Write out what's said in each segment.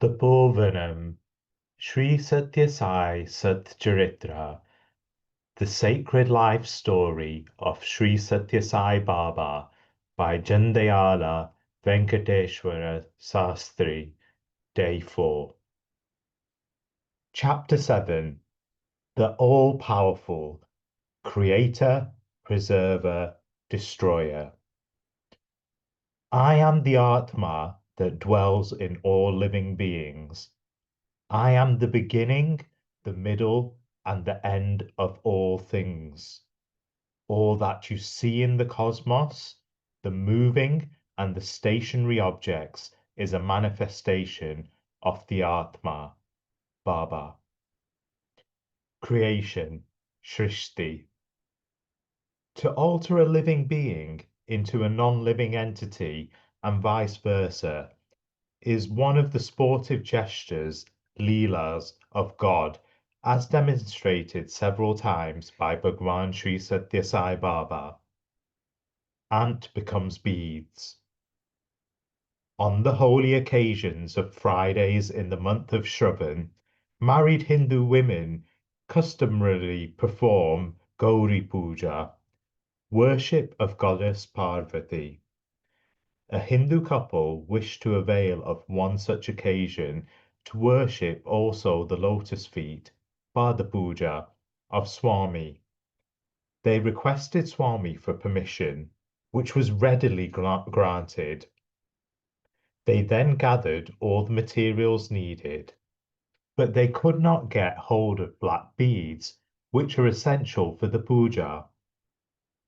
Tapovanam Sri Satya Sai Satcharitra, the sacred life story of Sri Satya Sai Baba by Jandayala Venkateshwara Sastri, Day 4. Chapter 7. The All-Powerful, Creator, Preserver, Destroyer. I am the Atma that dwells in all living beings. I am the beginning, the middle, and the end of all things. All that you see in the cosmos, the moving and the stationary objects, is a manifestation of the Atma, Baba. Creation, Shrishti. To alter a living being into a non-living entity and vice versa is one of the sportive gestures, leelas, of God, as demonstrated several times by Bhagwan Sri Satya Sai Baba. Ant becomes beads. On the holy occasions of Fridays in the month of Shravan, married Hindu women customarily perform Gauri Puja, worship of goddess Parvati. A Hindu couple wished to avail of one such occasion to worship also the lotus feet, Pada Puja, of Swami. They requested Swami for permission, which was readily granted. They then gathered all the materials needed, but they could not get hold of black beads, which are essential for the puja.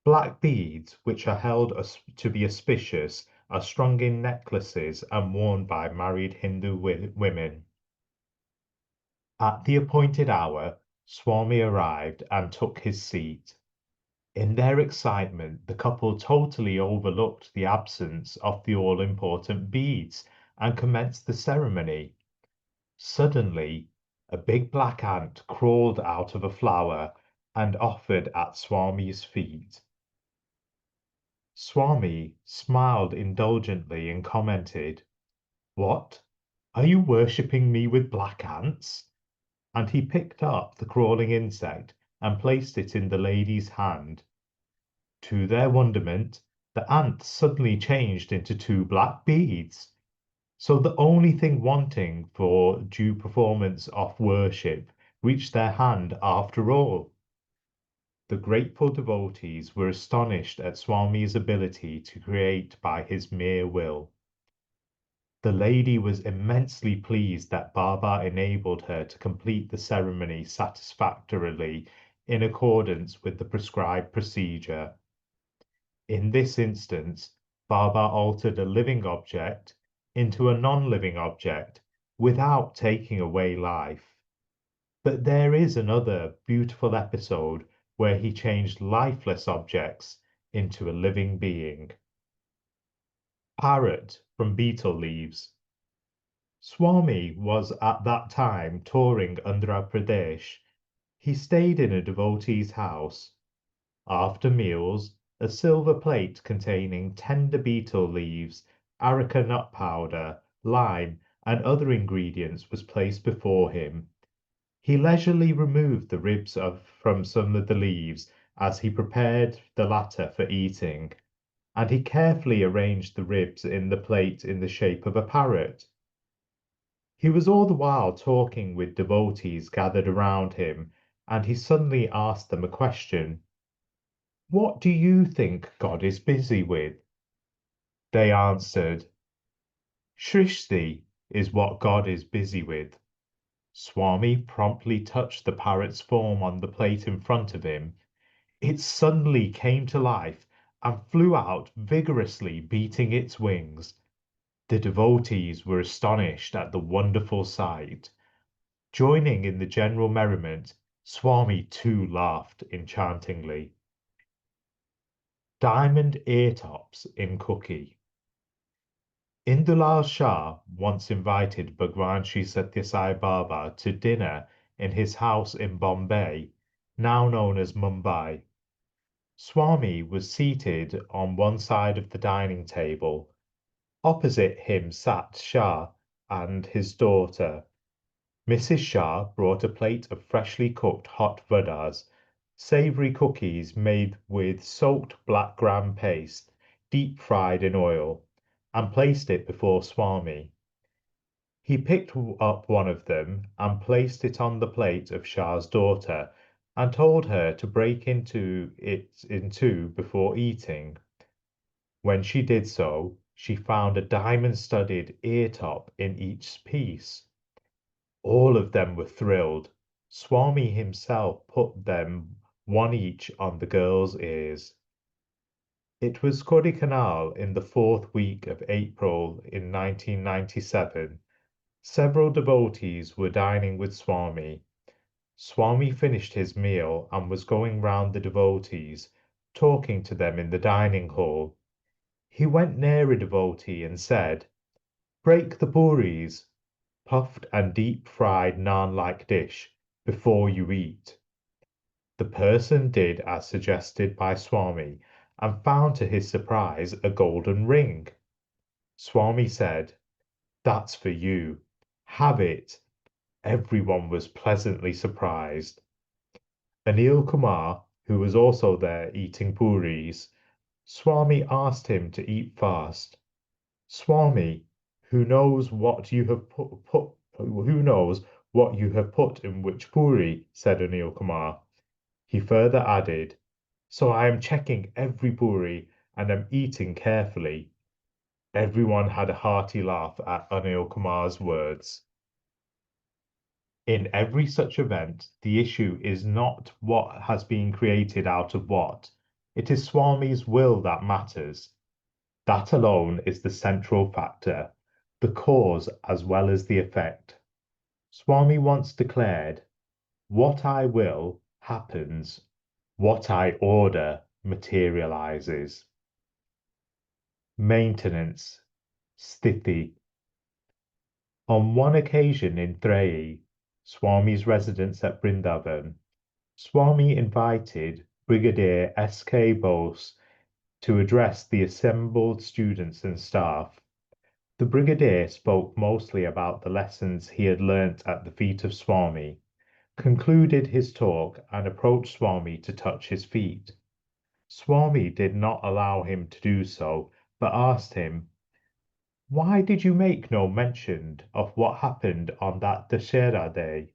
Black beads, which are held to be auspicious, are strung in necklaces and worn by married Hindu women. At the appointed hour, Swami arrived and took his seat. In their excitement, the couple totally overlooked the absence of the all-important beads and commenced the ceremony. Suddenly, a big black ant crawled out of a flower and offered at Swami's feet. Swami smiled indulgently and commented, "What? Are you worshipping me with black ants?" And he picked up the crawling insect and placed it in the lady's hand. To their wonderment, the ant suddenly changed into two black beads. So the only thing wanting for due performance of worship reached their hand after all. The grateful devotees were astonished at Swami's ability to create by his mere will. The lady was immensely pleased that Baba enabled her to complete the ceremony satisfactorily in accordance with the prescribed procedure. In this instance, Baba altered a living object into a non-living object without taking away life. But there is another beautiful episode where he changed lifeless objects into a living being. Parrot from beetle leaves. Swami was at that time touring Andhra Pradesh. He stayed in a devotee's house. After meals, a silver plate containing tender beetle leaves, areca nut powder, lime, and other ingredients was placed before him. He leisurely removed the ribs from some of the leaves as he prepared the latter for eating, and he carefully arranged the ribs in the plate in the shape of a parrot. He was all the while talking with devotees gathered around him, and he suddenly asked them a question. "What do you think God is busy with?" They answered, "Shrishti is what God is busy with." Swami promptly touched the parrot's form on the plate in front of him. It suddenly came to life and flew out vigorously, beating its wings. The devotees were astonished at the wonderful sight. Joining in the general merriment, Swami too laughed enchantingly. Diamond ear-tops in cookie. Indulal Shah once invited Bhagwan Sri Satya Sai Baba to dinner in his house in Bombay, now known as Mumbai. Swami was seated on one side of the dining table. Opposite him sat Shah, and his daughter. Mrs. Shah brought a plate of freshly cooked hot vadas, savory cookies made with soaked black gram paste, deep fried in oil, and placed it before Swami. He picked up one of them and placed it on the plate of Shah's daughter and told her to break it in two before eating. When she did so, she found a diamond-studded ear top in each piece. All of them were thrilled. Swami himself put them one each on the girl's ears. It was Kodaikanal in the fourth week of April in 1997. Several devotees were dining with Swami. Swami finished his meal and was going round the devotees, talking to them in the dining hall. He went near a devotee and said, "Break the puris," puffed and deep-fried naan-like dish, before you eat. The person did as suggested by Swami and found to his surprise a golden ring. Swami said, "That's for you. Have it." Everyone was pleasantly surprised. Anil Kumar, who was also there eating puris, Swami asked him to eat fast. "Swami, who knows what you have who knows what you have put in which puri?" said Anil Kumar. He further added, "So I am checking every puri and am eating carefully." Everyone had a hearty laugh at Anil Kumar's words. In every such event, the issue is not what has been created out of what. It is Swami's will that matters. That alone is the central factor, the cause as well as the effect. Swami once declared, "What I will happens, what I order materializes." Maintenance, sthiti. On one occasion in Treyi, Swami's residence at Vrindavan, Swami invited Brigadier S.K. Bose to address the assembled students and staff. The brigadier spoke mostly about the lessons he had learnt at the feet of Swami, concluded his talk and approached Swami to touch his feet. Swami did not allow him to do so, but asked him, "Why did you make no mention of what happened on that Dashera day?"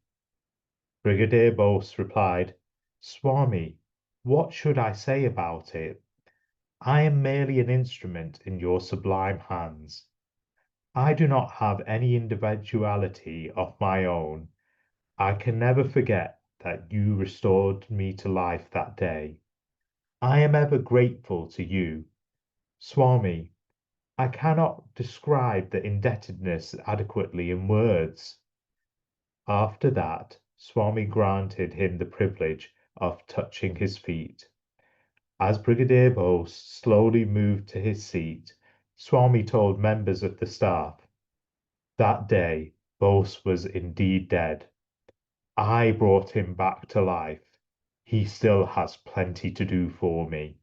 Brigadier Bose replied, "Swami, what should I say about it? I am merely an instrument in your sublime hands. I do not have any individuality of my own. I can never forget that you restored me to life that day. I am ever grateful to you. Swami, I cannot describe the indebtedness adequately in words." After that, Swami granted him the privilege of touching his feet. As Brigadier Bose slowly moved to his seat, Swami told members of the staff, "That day, Bose was indeed dead. I brought him back to life. He still has plenty to do for me."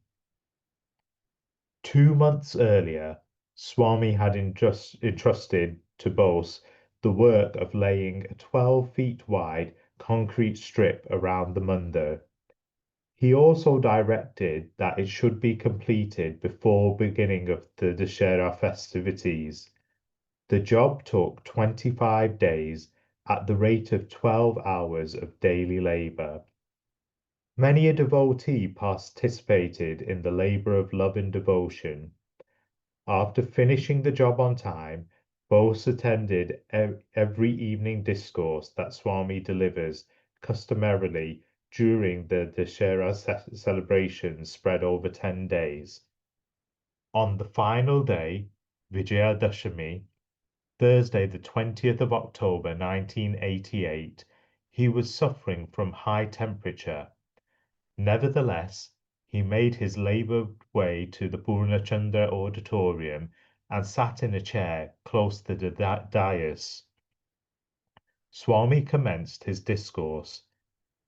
2 months earlier, Swami had entrusted to Bose the work of laying a 12 feet wide concrete strip around the mandir. He also directed that it should be completed before beginning of the Dussehra festivities. The job took 25 days at the rate of 12 hours of daily labour. Many a devotee participated in the labour of love and devotion. After finishing the job on time, Bose attended every evening discourse that Swami delivers customarily during the Dussehra celebrations spread over 10 days. On the final day, Vijayadashami, Thursday the 20th of October 1988, he was suffering from high temperature. Nevertheless, he made his laboured way to the Purnachandra auditorium and sat in a chair close to the dais. Swami commenced his discourse.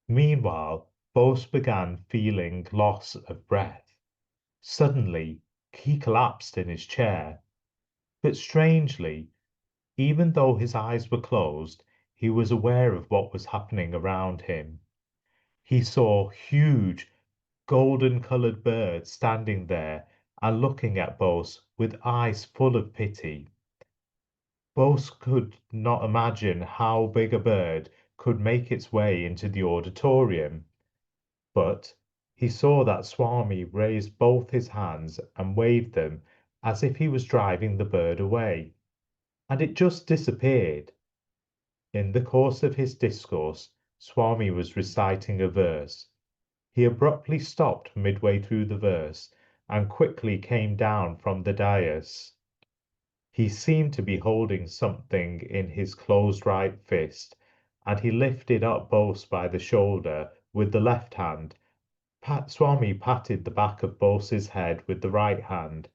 Meanwhile, Bose began feeling loss of breath. Suddenly, he collapsed in his chair. But strangely, Even though his eyes were closed, he was aware of what was happening around him. He saw huge, golden-colored birds standing there and looking at Bose with eyes full of pity. Bose could not imagine how big a bird could make its way into the auditorium, but he saw that Swami raised both his hands and waved them as if he was driving the bird away, and it just disappeared. In the course of his discourse, Swami was reciting a verse. He abruptly stopped midway through the verse and quickly came down from the dais. He seemed to be holding something in his closed right fist, and he lifted up Bose by the shoulder with the left hand. Swami patted the back of Bose's head with the right hand.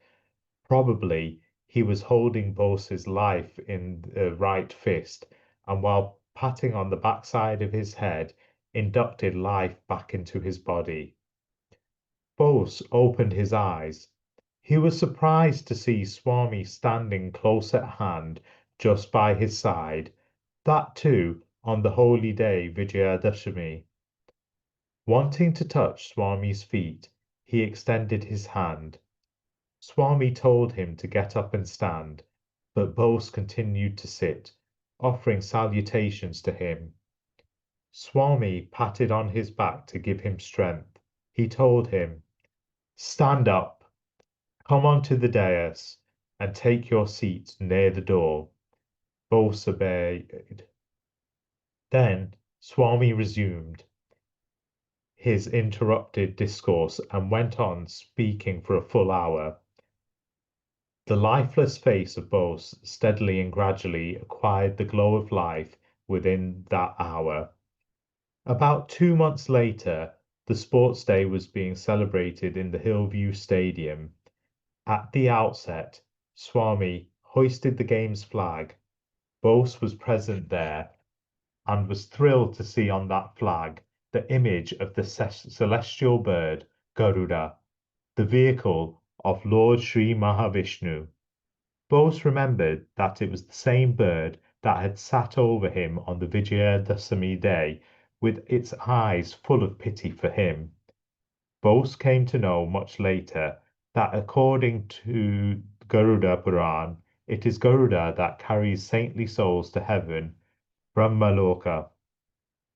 Probably he was holding Bose's life in the right fist, and while patting on the backside of his head, inducted life back into his body. Bose opened his eyes. He was surprised to see Swami standing close at hand, just by his side, that too on the holy day Vijayadashami. Wanting to touch Swami's feet, he extended his hand. Swami told him to get up and stand, but Bose continued to sit, offering salutations to him. Swami patted on his back to give him strength. He told him, "Stand up, come onto the dais, and take your seat near the door." Bose obeyed. Then Swami resumed his interrupted discourse and went on speaking for a full hour. The lifeless face of Bose steadily and gradually acquired the glow of life within that hour. About 2 months later, the sports day was being celebrated in the Hillview Stadium. At the outset, Swami hoisted the game's flag. Bose was present there and was thrilled to see on that flag the image of the celestial bird, Garuda, the vehicle of Lord Sri Mahavishnu. Bose remembered that it was the same bird that had sat over him on the Vijayadashami day with its eyes full of pity for him. Bose came to know much later that according to Garuda Puran, it is Garuda that carries saintly souls to heaven, Brahmaloka.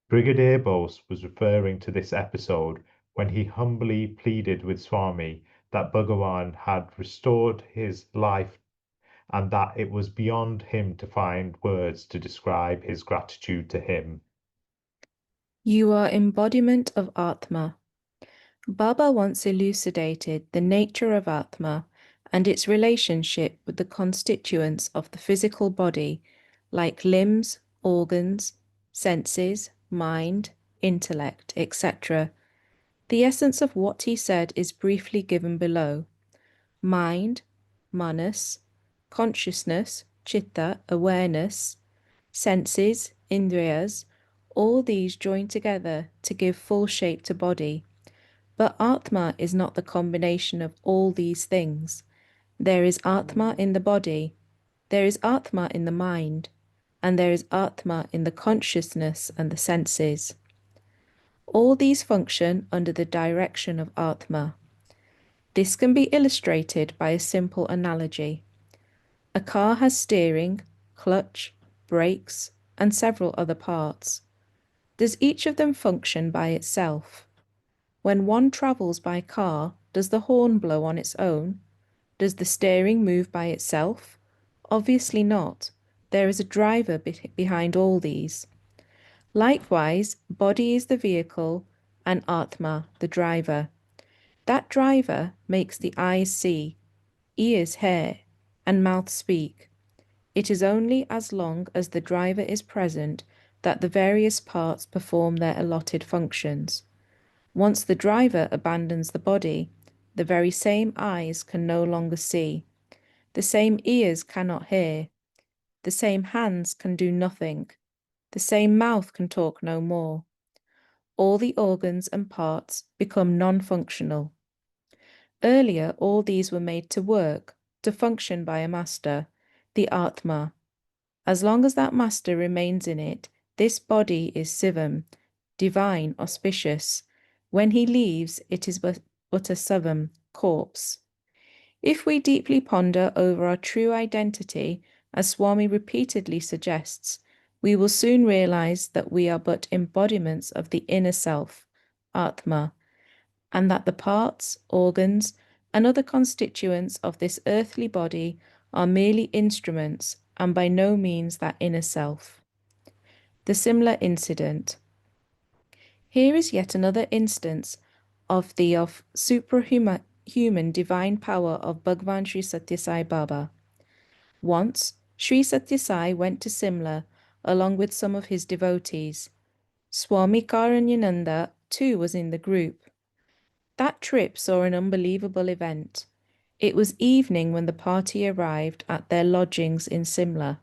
Brigadier Bose was referring to this episode when he humbly pleaded with Swami that Bhagavan had restored his life and that it was beyond him to find words to describe his gratitude to him. You are embodiment of Atma. Baba once elucidated the nature of Atma and its relationship with the constituents of the physical body, like limbs, organs, senses, mind, intellect, etc. The essence of what he said is briefly given below. Mind, manas, consciousness, chitta, awareness, senses, indriyas, all these join together to give full shape to body. But Atma is not the combination of all these things. There is Atma in the body, there is Atma in the mind, and there is Atma in the consciousness and the senses. All these function under the direction of Atma. This can be illustrated by a simple analogy. A car has steering, clutch, brakes, and several other parts. Does each of them function by itself? When one travels by car, does the horn blow on its own? Does the steering move by itself? Obviously not. There is a driver behind all these. Likewise, body is the vehicle and Atma the driver. That driver makes the eyes see, ears hear, and mouth speak. It is only as long as the driver is present that the various parts perform their allotted functions. Once the driver abandons the body, the very same eyes can no longer see, the same ears cannot hear, the same hands can do nothing, the same mouth can talk no more. All the organs and parts become non-functional. Earlier, all these were made to work, to function by a master, the Atma. As long as that master remains in it, this body is Sivam, divine, auspicious. When he leaves, it is but a Savam, corpse. If we deeply ponder over our true identity, as Swami repeatedly suggests, we will soon realize that we are but embodiments of the inner self, Atma, and that the parts, organs, and other constituents of this earthly body are merely instruments and by no means that inner self. The similar incident. Here is yet another instance of the suprahuman divine power of Bhagwan Sri Satya Sai Baba. Once, Sri Satya Sai went to Simla along with some of his devotees. Swami Karanyananda too was in the group. That trip saw an unbelievable event. It was evening when the party arrived at their lodgings in Simla.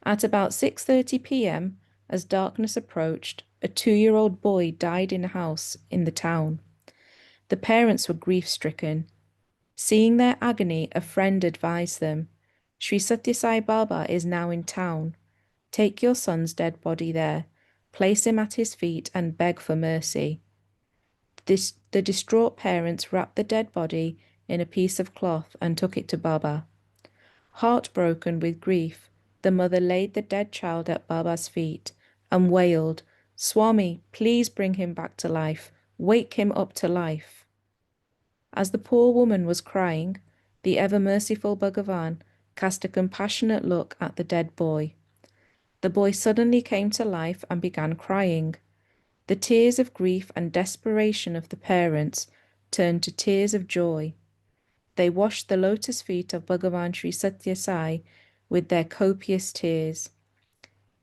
At about 6:30 p.m., as darkness approached, a 2-year-old boy died in a house in the town. The parents were grief-stricken. Seeing their agony, a friend advised them, Sri Satya Sai Baba is now in town. Take your son's dead body there, place him at his feet and beg for mercy. The distraught parents wrapped the dead body in a piece of cloth and took it to Baba. Heartbroken with grief, the mother laid the dead child at Baba's feet and wailed, Swami, please bring him back to life. Wake him up to life. As the poor woman was crying, the ever-merciful Bhagavan cast a compassionate look at the dead boy. The boy suddenly came to life and began crying. The tears of grief and desperation of the parents turned to tears of joy. They washed the lotus feet of Bhagavan Sri Satya Sai with their copious tears.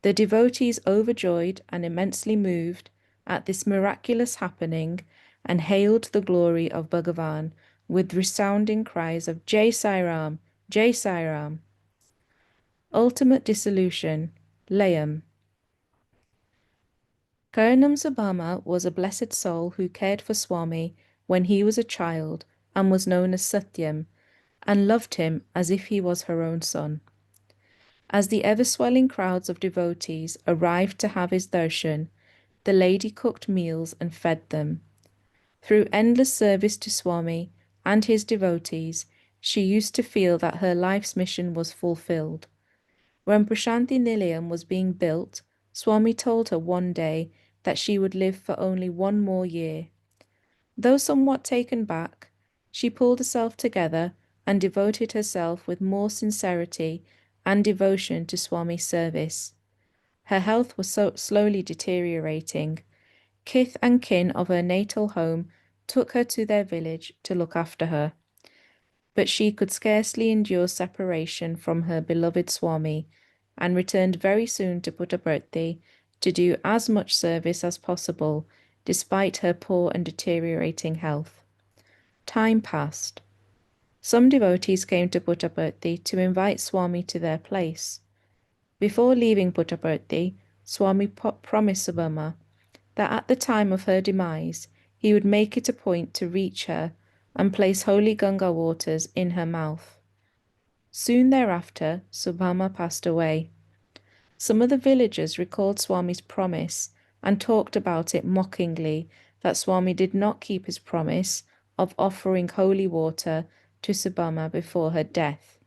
The devotees, overjoyed and immensely moved at this miraculous happening, and hailed the glory of Bhagavan with resounding cries of Jai Sai Ram, Jai Sai Ram. Ultimate dissolution, Layam. Karanam Sabama was a blessed soul who cared for Swami when he was a child and was known as Satyam, and loved him as if he was her own son. As the ever-swelling crowds of devotees arrived to have his darshan, the lady cooked meals and fed them. Through endless service to Swami and his devotees, she used to feel that her life's mission was fulfilled. When Prashanti Nilayam was being built, Swami told her one day that she would live for only one more year. Though somewhat taken back, she pulled herself together and devoted herself with more sincerity and devotion to Swami's service. Her health was so slowly deteriorating. Kith and kin of her natal home took her to their village to look after her. But she could scarcely endure separation from her beloved Swami, and returned very soon to Puttaparthi to do as much service as possible, despite her poor and deteriorating health. Time passed. Some devotees came to Puttaparthi to invite Swami to their place. Before leaving Puttaparthi, Swami promised Subhama that at the time of her demise, he would make it a point to reach her and place holy Ganga waters in her mouth. Soon thereafter, Subhama passed away. Some of the villagers recalled Swami's promise and talked about it mockingly, that Swami did not keep his promise of offering holy water to Subhama before her death.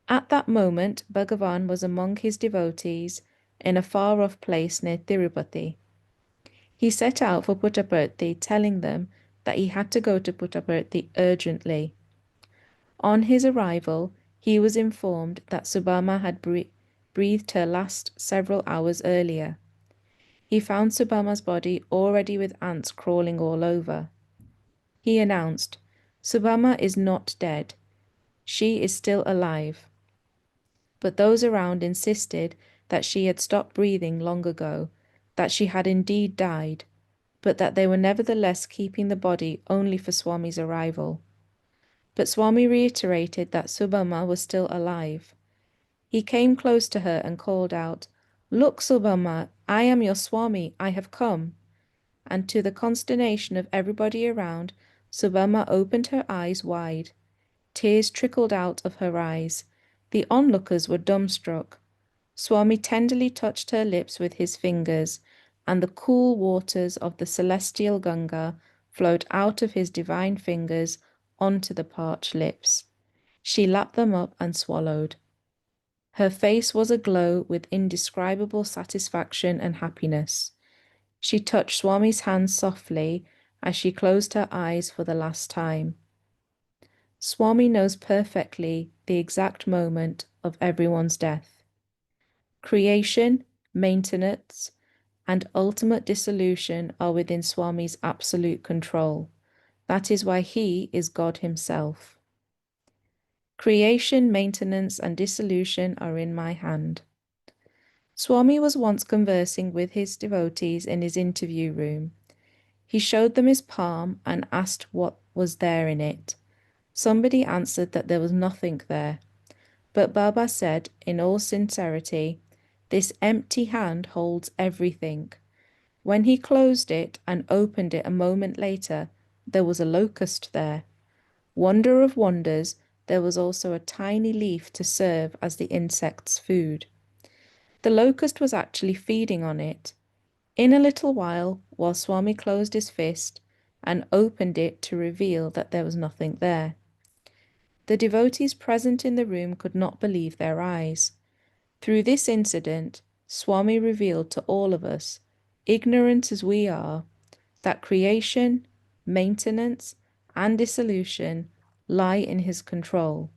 At that moment, Bhagavan was among his devotees in a far-off place near Tirupati. He set out for Puttaparthi, telling them that he had to go to Puttaparthi urgently. On his arrival, he was informed that Subhama had breathed her last several hours earlier. He found Subhama's body already with ants crawling all over. He announced, Subhama is not dead. She is still alive. But those around insisted that she had stopped breathing long ago, that she had indeed died, but that they were nevertheless keeping the body only for Swami's arrival. But Swami reiterated that Subhama was still alive. He came close to her and called out, Look, Subhama, I am your Swami, I have come. And to the consternation of everybody around, Subhama opened her eyes wide. Tears trickled out of her eyes. The onlookers were dumbstruck. Swami tenderly touched her lips with his fingers, and the cool waters of the celestial Ganga flowed out of his divine fingers onto the parched lips. She lapped them up and swallowed. Her face was aglow with indescribable satisfaction and happiness. She touched Swami's hand softly as she closed her eyes for the last time. Swami knows perfectly the exact moment of everyone's death. Creation, maintenance, and ultimate dissolution are within Swami's absolute control. That is why he is God himself. Creation, maintenance, and dissolution are in my hand. Swami was once conversing with his devotees in his interview room. He showed them his palm and asked what was there in it. Somebody answered that there was nothing there. But Baba said, in all sincerity, "This empty hand holds everything." When he closed it and opened it a moment later, there was a locust there. Wonder of wonders, there was also a tiny leaf to serve as the insect's food. The locust was actually feeding on it. In a little while Swami closed his fist and opened it to reveal that there was nothing there. The devotees present in the room could not believe their eyes. Through this incident, Swami revealed to all of us, ignorant as we are, that creation, maintenance, and dissolution lie in his control.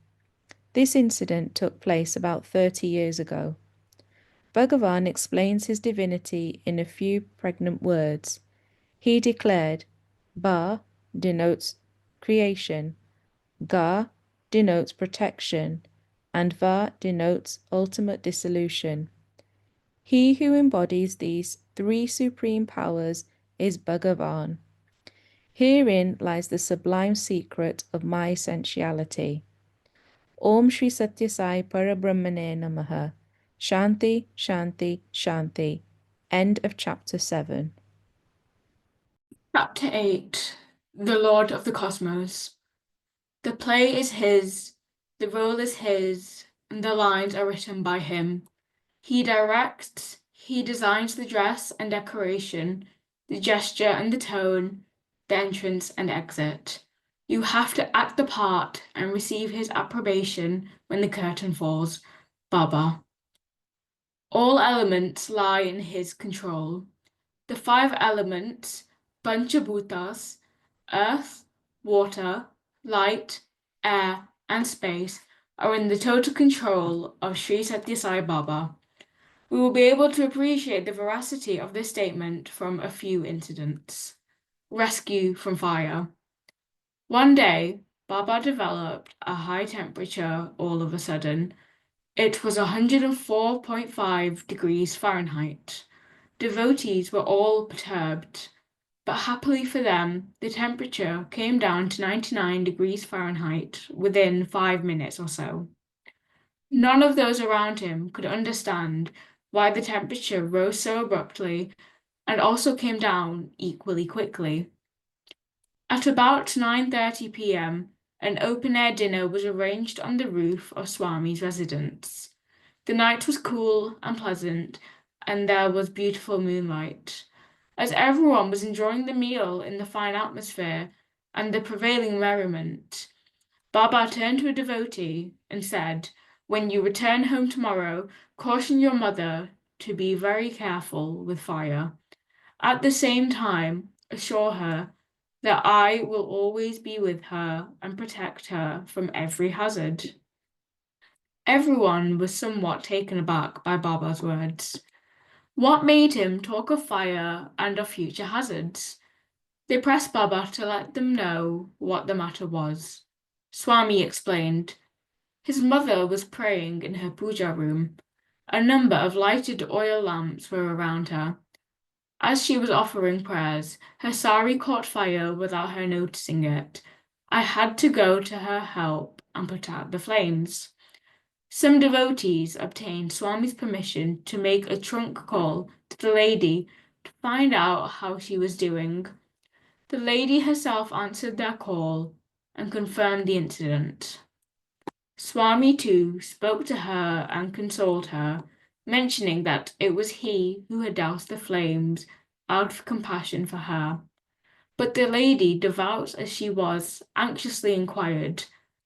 This incident took place about 30 years ago. Bhagavan explains his divinity in a few pregnant words. He declared, Ba denotes creation, Ga denotes protection, and Va denotes ultimate dissolution. He who embodies these three supreme powers is Bhagavan. Herein lies the sublime secret of my essentiality. Om Shri Satya Sai Parabrahmane Namaha. Shanti, Shanti, Shanti. End of chapter 7. Chapter 8. The Lord of the Cosmos. The play is his, the role is his, and the lines are written by him. He directs, he designs the dress and decoration, the gesture and the tone, the entrance and exit. You have to act the part and receive his approbation when the curtain falls. Baba. All elements lie in his control. The 5 elements, Panchabhutas, earth, water, light, air, and space, are in the total control of Sri Satya Sai Baba. We will be able to appreciate the veracity of this statement from a few incidents. Rescue from fire. One day, Baba developed a high temperature all of a sudden. It was 104.5 degrees Fahrenheit. Devotees were all perturbed, but happily for them, the temperature came down to 99 degrees Fahrenheit within 5 minutes or so. None of those around him could understand why the temperature rose so abruptly and also came down equally quickly. At about 9:30 p.m., an open-air dinner was arranged on the roof of Swami's residence. The night was cool and pleasant, and there was beautiful moonlight. As everyone was enjoying the meal in the fine atmosphere and the prevailing merriment, Baba turned to a devotee and said, "When you return home tomorrow, caution your mother to be very careful with fire. At the same time, assure her that I will always be with her and protect her from every hazard." Everyone was somewhat taken aback by Baba's words. What made him talk of fire and of future hazards? They pressed Baba to let them know what the matter was. Swami explained. His mother was praying in her puja room. A number of lighted oil lamps were around her. As she was offering prayers, her sari caught fire without her noticing it. I had to go to her help and put out the flames. Some devotees obtained Swami's permission to make a trunk call to the lady to find out how she was doing. The lady herself answered their call and confirmed the incident. Swami too spoke to her and consoled her, mentioning that it was he who had doused the flames out of compassion for her. But the lady, devout as she was, anxiously inquired,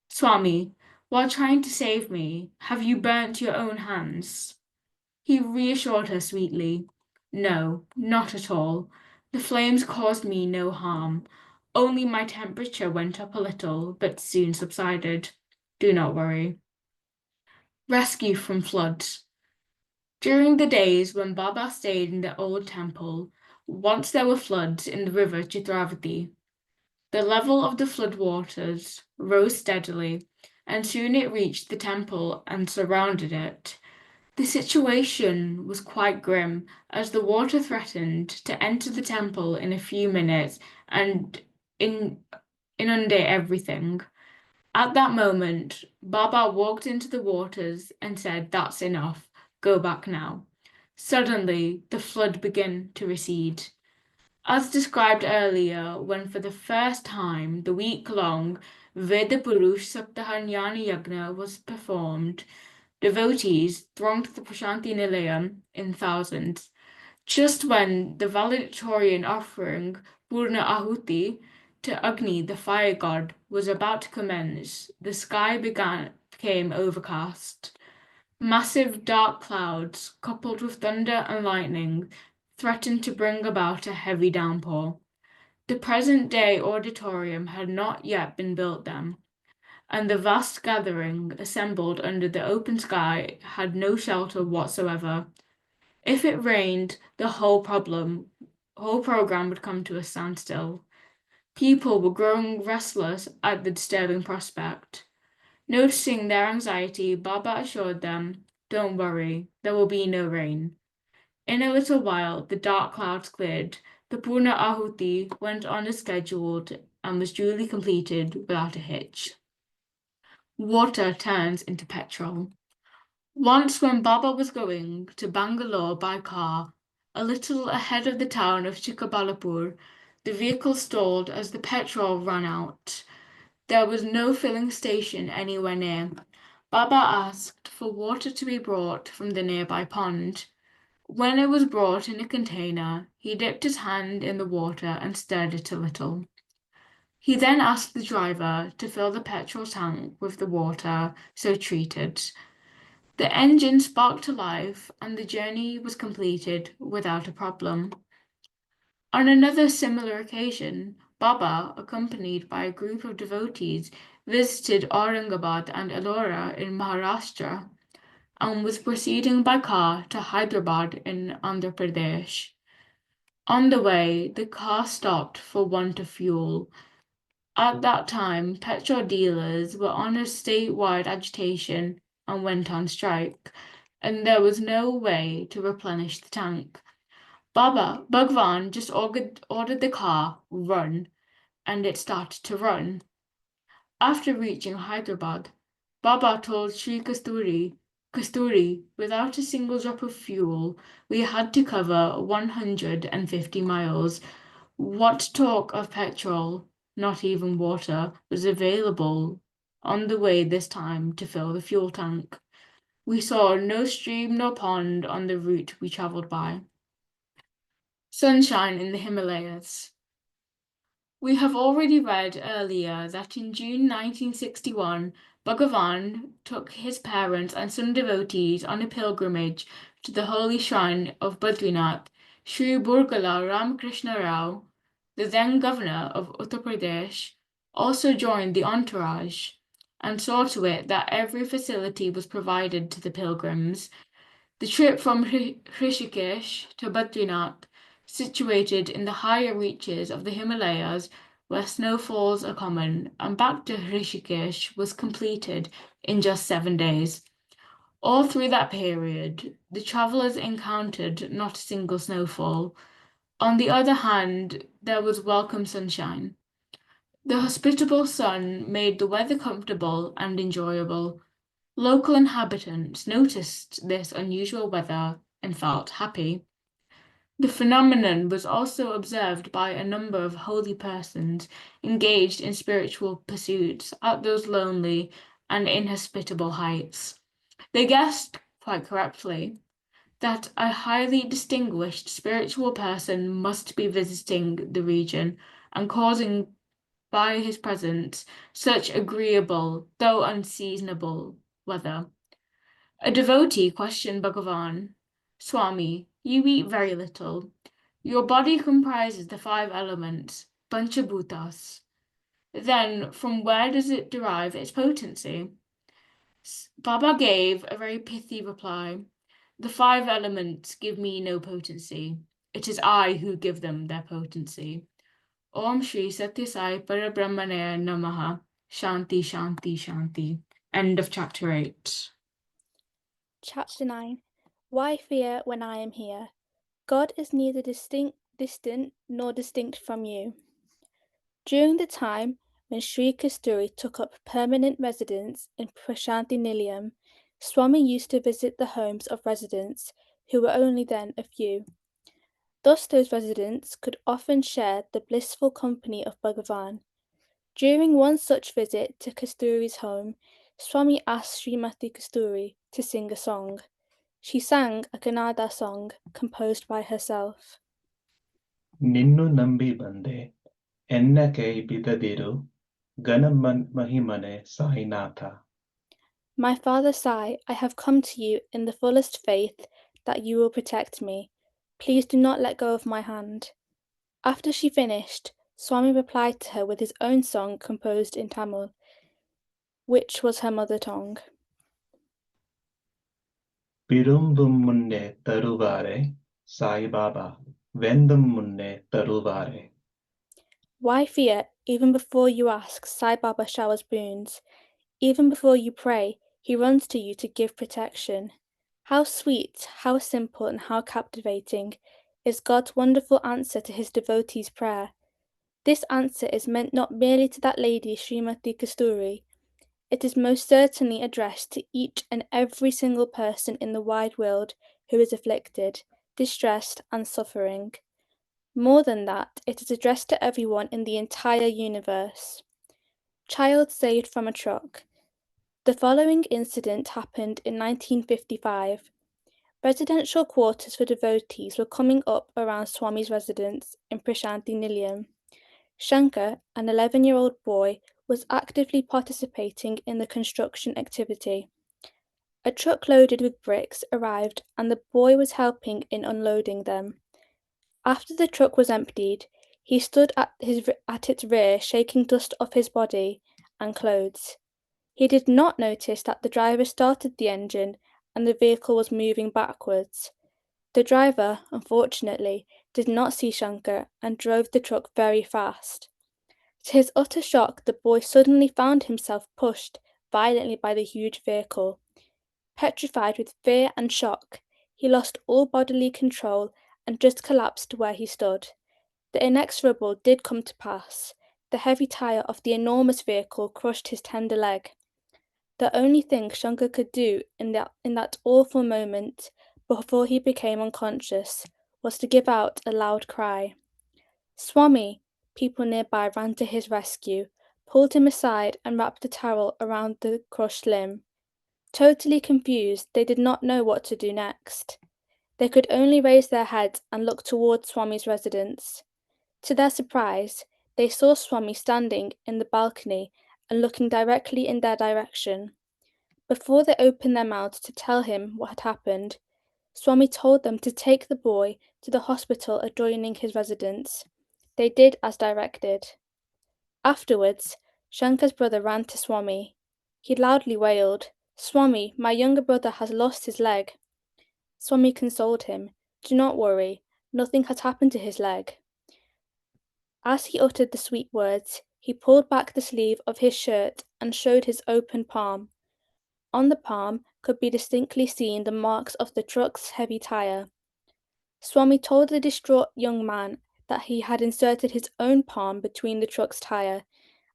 Swami, while trying to save me, have you burnt your own hands? He reassured her sweetly, No, not at all. The flames caused me no harm. Only my temperature went up a little, but soon subsided. Do not worry. Rescue from floods. During the days when Baba stayed in the old temple, once there were floods in the river Chitravati. The level of the floodwaters rose steadily, and soon it reached the temple and surrounded it. The situation was quite grim, as the water threatened to enter the temple in a few minutes and inundate everything. At that moment, Baba walked into the waters and said, That's enough. Go back now. Suddenly, the flood began to recede. As described earlier, when for the first time the week-long Veda Purush Saptahanyana Yagna was performed, devotees thronged the Prashanti Nilayam in thousands. Just when the valedictorian offering Purna Ahuti to Agni, the fire god, was about to commence, the sky became overcast. Massive dark clouds, coupled with thunder and lightning, threatened to bring about a heavy downpour. The present-day auditorium had not yet been built then, and the vast gathering assembled under the open sky had no shelter whatsoever. If it rained, the whole program would come to a standstill. People were growing restless at the disturbing prospect. Noticing their anxiety, Baba assured them, Don't worry, there will be no rain. In a little while, the dark clouds cleared. The Purna Ahuti went on as scheduled and was duly completed without a hitch. Water turns into petrol. Once, when Baba was going to Bangalore by car, a little ahead of the town of Chikkabalapur, the vehicle stalled as the petrol ran out. There was no filling station anywhere near. Baba asked for water to be brought from the nearby pond. When it was brought in a container, he dipped his hand in the water and stirred it a little. He then asked the driver to fill the petrol tank with the water so treated. The engine sparked to life and the journey was completed without a problem. On another similar occasion, Baba, accompanied by a group of devotees, visited Aurangabad and Ellora in Maharashtra and was proceeding by car to Hyderabad in Andhra Pradesh. On the way, the car stopped for want of fuel. At that time, petrol dealers were on a statewide agitation and went on strike, and there was no way to replenish the tank. Bhagwan just ordered the car run, and it started to run. After reaching Hyderabad, Baba told Sri Kasturi, without a single drop of fuel, we had to cover 150 miles. What talk of petrol, not even water, was available on the way this time to fill the fuel tank. We saw no stream nor pond on the route we travelled by. Sunshine in the Himalayas. We have already read earlier that in June 1961, Bhagavan took his parents and some devotees on a pilgrimage to the holy shrine of Badrinath. Sri Burgala Ramakrishna Rao, the then governor of Uttar Pradesh, also joined the entourage and saw to it that every facility was provided to the pilgrims. The trip from Rishikesh to Badrinath, situated in the higher reaches of the Himalayas where snowfalls are common, and back to Rishikesh was completed in just 7 days. All through that period, the travellers encountered not a single snowfall. On the other hand, there was welcome sunshine. The hospitable sun made the weather comfortable and enjoyable. Local inhabitants noticed this unusual weather and felt happy. The phenomenon was also observed by a number of holy persons engaged in spiritual pursuits at those lonely and inhospitable heights. They guessed, quite correctly, that a highly distinguished spiritual person must be visiting the region and causing by his presence such agreeable, though unseasonable, weather. A devotee questioned Bhagavan, Swami, you eat very little. Your body comprises the 5 elements, Panchabhutas. Then, from where does it derive its potency? Baba gave a very pithy reply. The 5 elements give me no potency. It is I who give them their potency. Om Shri Satya Sai Parabrahmane Namaha. Shanti, Shanti, Shanti. End of chapter 8. Chapter 9. Why fear when I am here? God is neither distant nor distinct from you. During the time when Sri Kasturi took up permanent residence in Prashanti Nilayam, Swami used to visit the homes of residents who were only then a few. Thus those residents could often share the blissful company of Bhagavan. During one such visit to Kasturi's home, Swami asked Srimati Kasturi to sing a song. She sang a Kannada song composed by herself. Ninnu nambi bande, enna kei bidadiru, Ganam mahimane sainatha. My father Sai, I have come to you in the fullest faith that you will protect me. Please do not let go of my hand. After she finished, Swami replied to her with his own song composed in Tamil, which was her mother tongue. Pirumbum munne taruvare, Sai Baba, vendum munne taruvare. Why fear? Even before you ask, Sai Baba showers boons. Even before you pray, he runs to you to give protection. How sweet, how simple, and how captivating is God's wonderful answer to his devotee's prayer. This answer is meant not merely to that lady Srimati Kasturi. It is most certainly addressed to each and every single person in the wide world who is afflicted, distressed, and suffering. More than that, it is addressed to everyone in the entire universe. Child saved from a truck. The following incident happened in 1955. Residential quarters for devotees were coming up around Swami's residence in Prashanti Nilayam. Shankar, an 11-year-old boy, was actively participating in the construction activity. A truck loaded with bricks arrived and the boy was helping in unloading them. After the truck was emptied, he stood at its rear shaking dust off his body and clothes. He did not notice that the driver started the engine and the vehicle was moving backwards. The driver, unfortunately, did not see Shankar and drove the truck very fast. To his utter shock, the boy suddenly found himself pushed violently by the huge vehicle. Petrified with fear and shock, he lost all bodily control and just collapsed where he stood. The inexorable did come to pass. The heavy tire of the enormous vehicle crushed his tender leg. The only thing Shankar could do in that awful moment, before he became unconscious, was to give out a loud cry. Swami! People nearby ran to his rescue, pulled him aside and wrapped a towel around the crushed limb. Totally confused, they did not know what to do next. They could only raise their heads and look towards Swami's residence. To their surprise, they saw Swami standing in the balcony and looking directly in their direction. Before they opened their mouths to tell him what had happened, Swami told them to take the boy to the hospital adjoining his residence. They did as directed. Afterwards, Shankar's brother ran to Swami. He loudly wailed, "Swami, my younger brother has lost his leg." Swami consoled him, "Do not worry, nothing has happened to his leg." As he uttered the sweet words, he pulled back the sleeve of his shirt and showed his open palm. On the palm could be distinctly seen the marks of the truck's heavy tire. Swami told the distraught young man that he had inserted his own palm between the truck's tire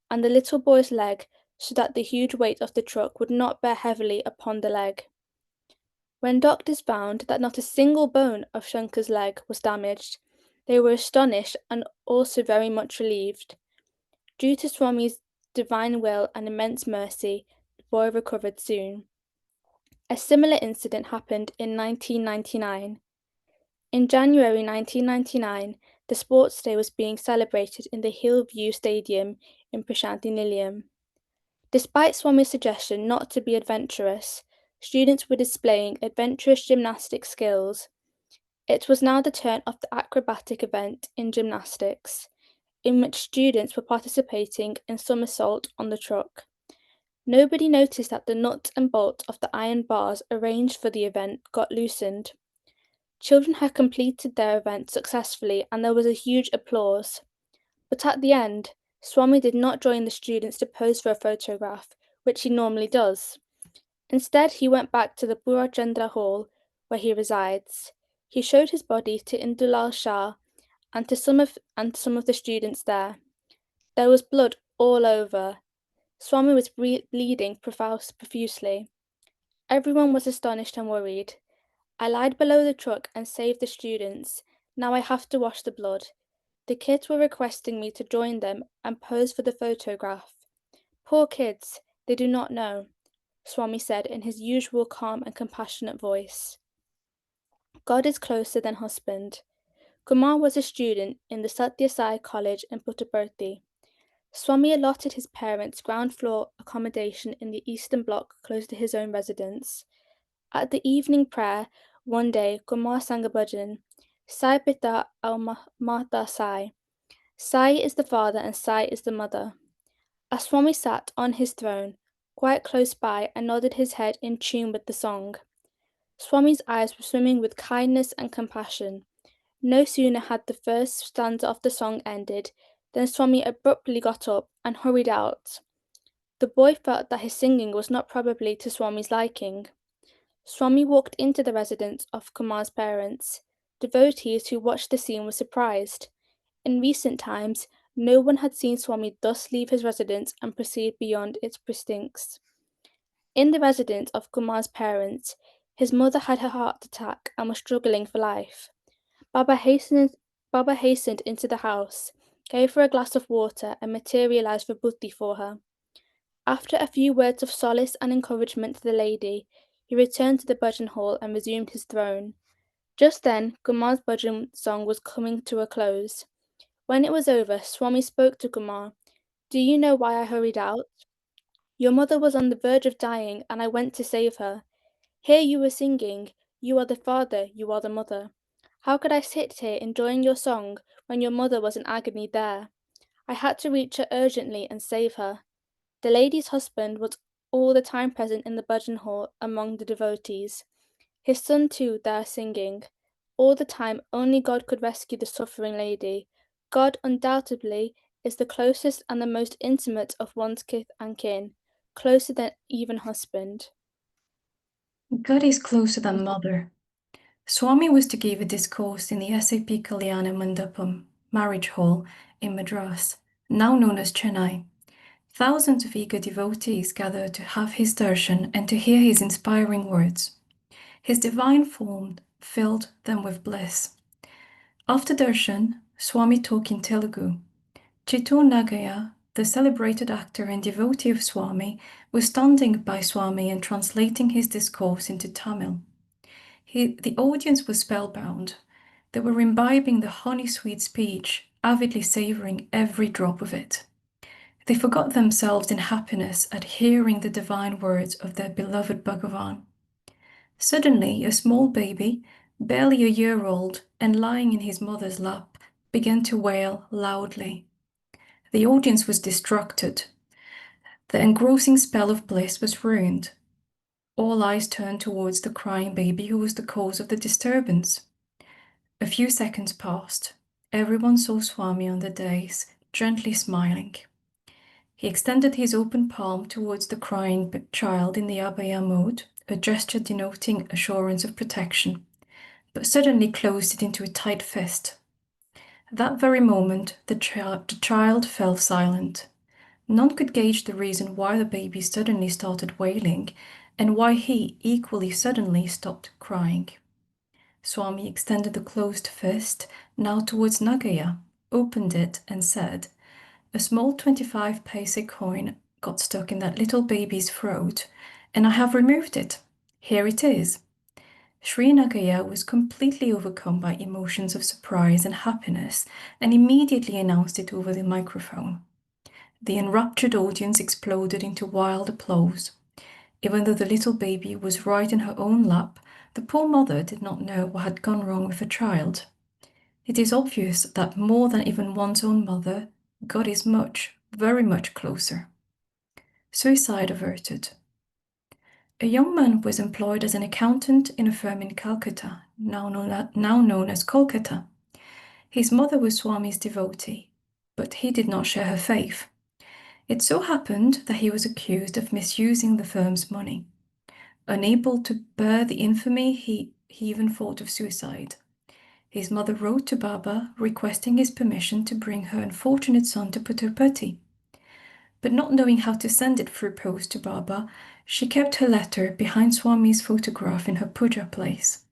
and the little boy's leg so that the huge weight of the truck would not bear heavily upon the leg. When doctors found that not a single bone of Shankar's leg was damaged, they were astonished and also very much relieved. Due to Swami's divine will and immense mercy, the boy recovered soon. A similar incident happened in 1999. In January 1999, the sports day was being celebrated in the Hillview Stadium in Prashanthi Nilayam. Despite Swami's suggestion not to be adventurous, students were displaying adventurous gymnastic skills. It was now the turn of the acrobatic event in gymnastics, in which students were participating in somersault on the truck. Nobody noticed that the nut and bolt of the iron bars arranged for the event got loosened. Children had completed their event successfully and there was a huge applause. But at the end, Swami did not join the students to pose for a photograph, which he normally does. Instead, he went back to the Burachandra Hall, where he resides. He showed his body to Indulal Shah and to some of the students there. There was blood all over. Swami was bleeding profusely. Everyone was astonished and worried. I lied below the truck and saved the students. Now I have to wash the blood. The kids were requesting me to join them and pose for the photograph. Poor kids, they do not know, Swami said in his usual calm and compassionate voice. God is closer than husband. Kumar was a student in the Satya Sai College in Puttaparthi. Swami allotted his parents ground floor accommodation in the Eastern Bloc close to his own residence. At the evening prayer, one day, Kumar sang a bhajan, Sai Pita Aur Mata Sai. Sai is the father and Sai is the mother. As Swami sat on his throne, quite close by, and nodded his head in tune with the song. Swami's eyes were swimming with kindness and compassion. No sooner had the first stanza of the song ended than Swami abruptly got up and hurried out. The boy felt that his singing was not probably to Swami's liking. Swami walked into the residence of Kumar's parents. Devotees who watched the scene were surprised. In recent times, no one had seen Swami thus leave his residence and proceed beyond its precincts. In the residence of Kumar's parents, his mother had a heart attack and was struggling for life. Baba hastened into the house, gave her a glass of water, and materialized Vibhuti for her. After a few words of solace and encouragement to the lady, he returned to the bhajan hall and resumed his throne. Just then, Kumar's bhajan song was coming to a close. When it was over, Swami spoke to Kumar. Do you know why I hurried out? Your mother was on the verge of dying, and I went to save her. Here you were singing, you are the father, you are the mother. How could I sit here enjoying your song when your mother was in agony there? I had to reach her urgently and save her. The lady's husband was all the time present in the bhajan hall among the devotees. His son too there singing. All the time only God could rescue the suffering lady. God undoubtedly is the closest and the most intimate of one's kith and kin, closer than even husband. God is closer than mother. Swami was to give a discourse in the SAP Kalyana Mandapam marriage hall in Madras, now known as Chennai. Thousands of eager devotees gathered to have his darshan and to hear his inspiring words. His divine form filled them with bliss. After darshan, Swami talked in Telugu. Chitu Nagaya, the celebrated actor and devotee of Swami, was standing by Swami and translating his discourse into Tamil. The audience was spellbound. They were imbibing the honey-sweet speech, avidly savoring every drop of it. They forgot themselves in happiness at hearing the divine words of their beloved Bhagavan. Suddenly, a small baby, barely a year old and lying in his mother's lap, began to wail loudly. The audience was distracted. The engrossing spell of bliss was ruined. All eyes turned towards the crying baby who was the cause of the disturbance. A few seconds passed. Everyone saw Swami on the dais, gently smiling. He extended his open palm towards the crying child in the Abhaya mode, a gesture denoting assurance of protection, but suddenly closed it into a tight fist. That very moment, the child fell silent. None could gauge the reason why the baby suddenly started wailing, and why he equally suddenly stopped crying. Swami extended the closed fist, now towards Nagaya, opened it, and said, "A small 25 paise coin got stuck in that little baby's throat, and I have removed it. Here it is. Sri Nagaya was completely overcome by emotions of surprise and happiness and immediately announced it over the microphone. The enraptured audience exploded into wild applause. Even though the little baby was right in her own lap, the poor mother did not know what had gone wrong with her child. It is obvious that more than even one's own mother, God is much, very much closer. Suicide averted. A young man was employed as an accountant in a firm in Calcutta, now known as Kolkata. His mother was Swami's devotee, but he did not share her faith. It so happened that he was accused of misusing the firm's money. Unable to bear the infamy, he even thought of suicide. His mother wrote to Baba requesting his permission to bring her unfortunate son to Puttaparthi. But not knowing how to send it through post to Baba, she kept her letter behind Swami's photograph in her puja place.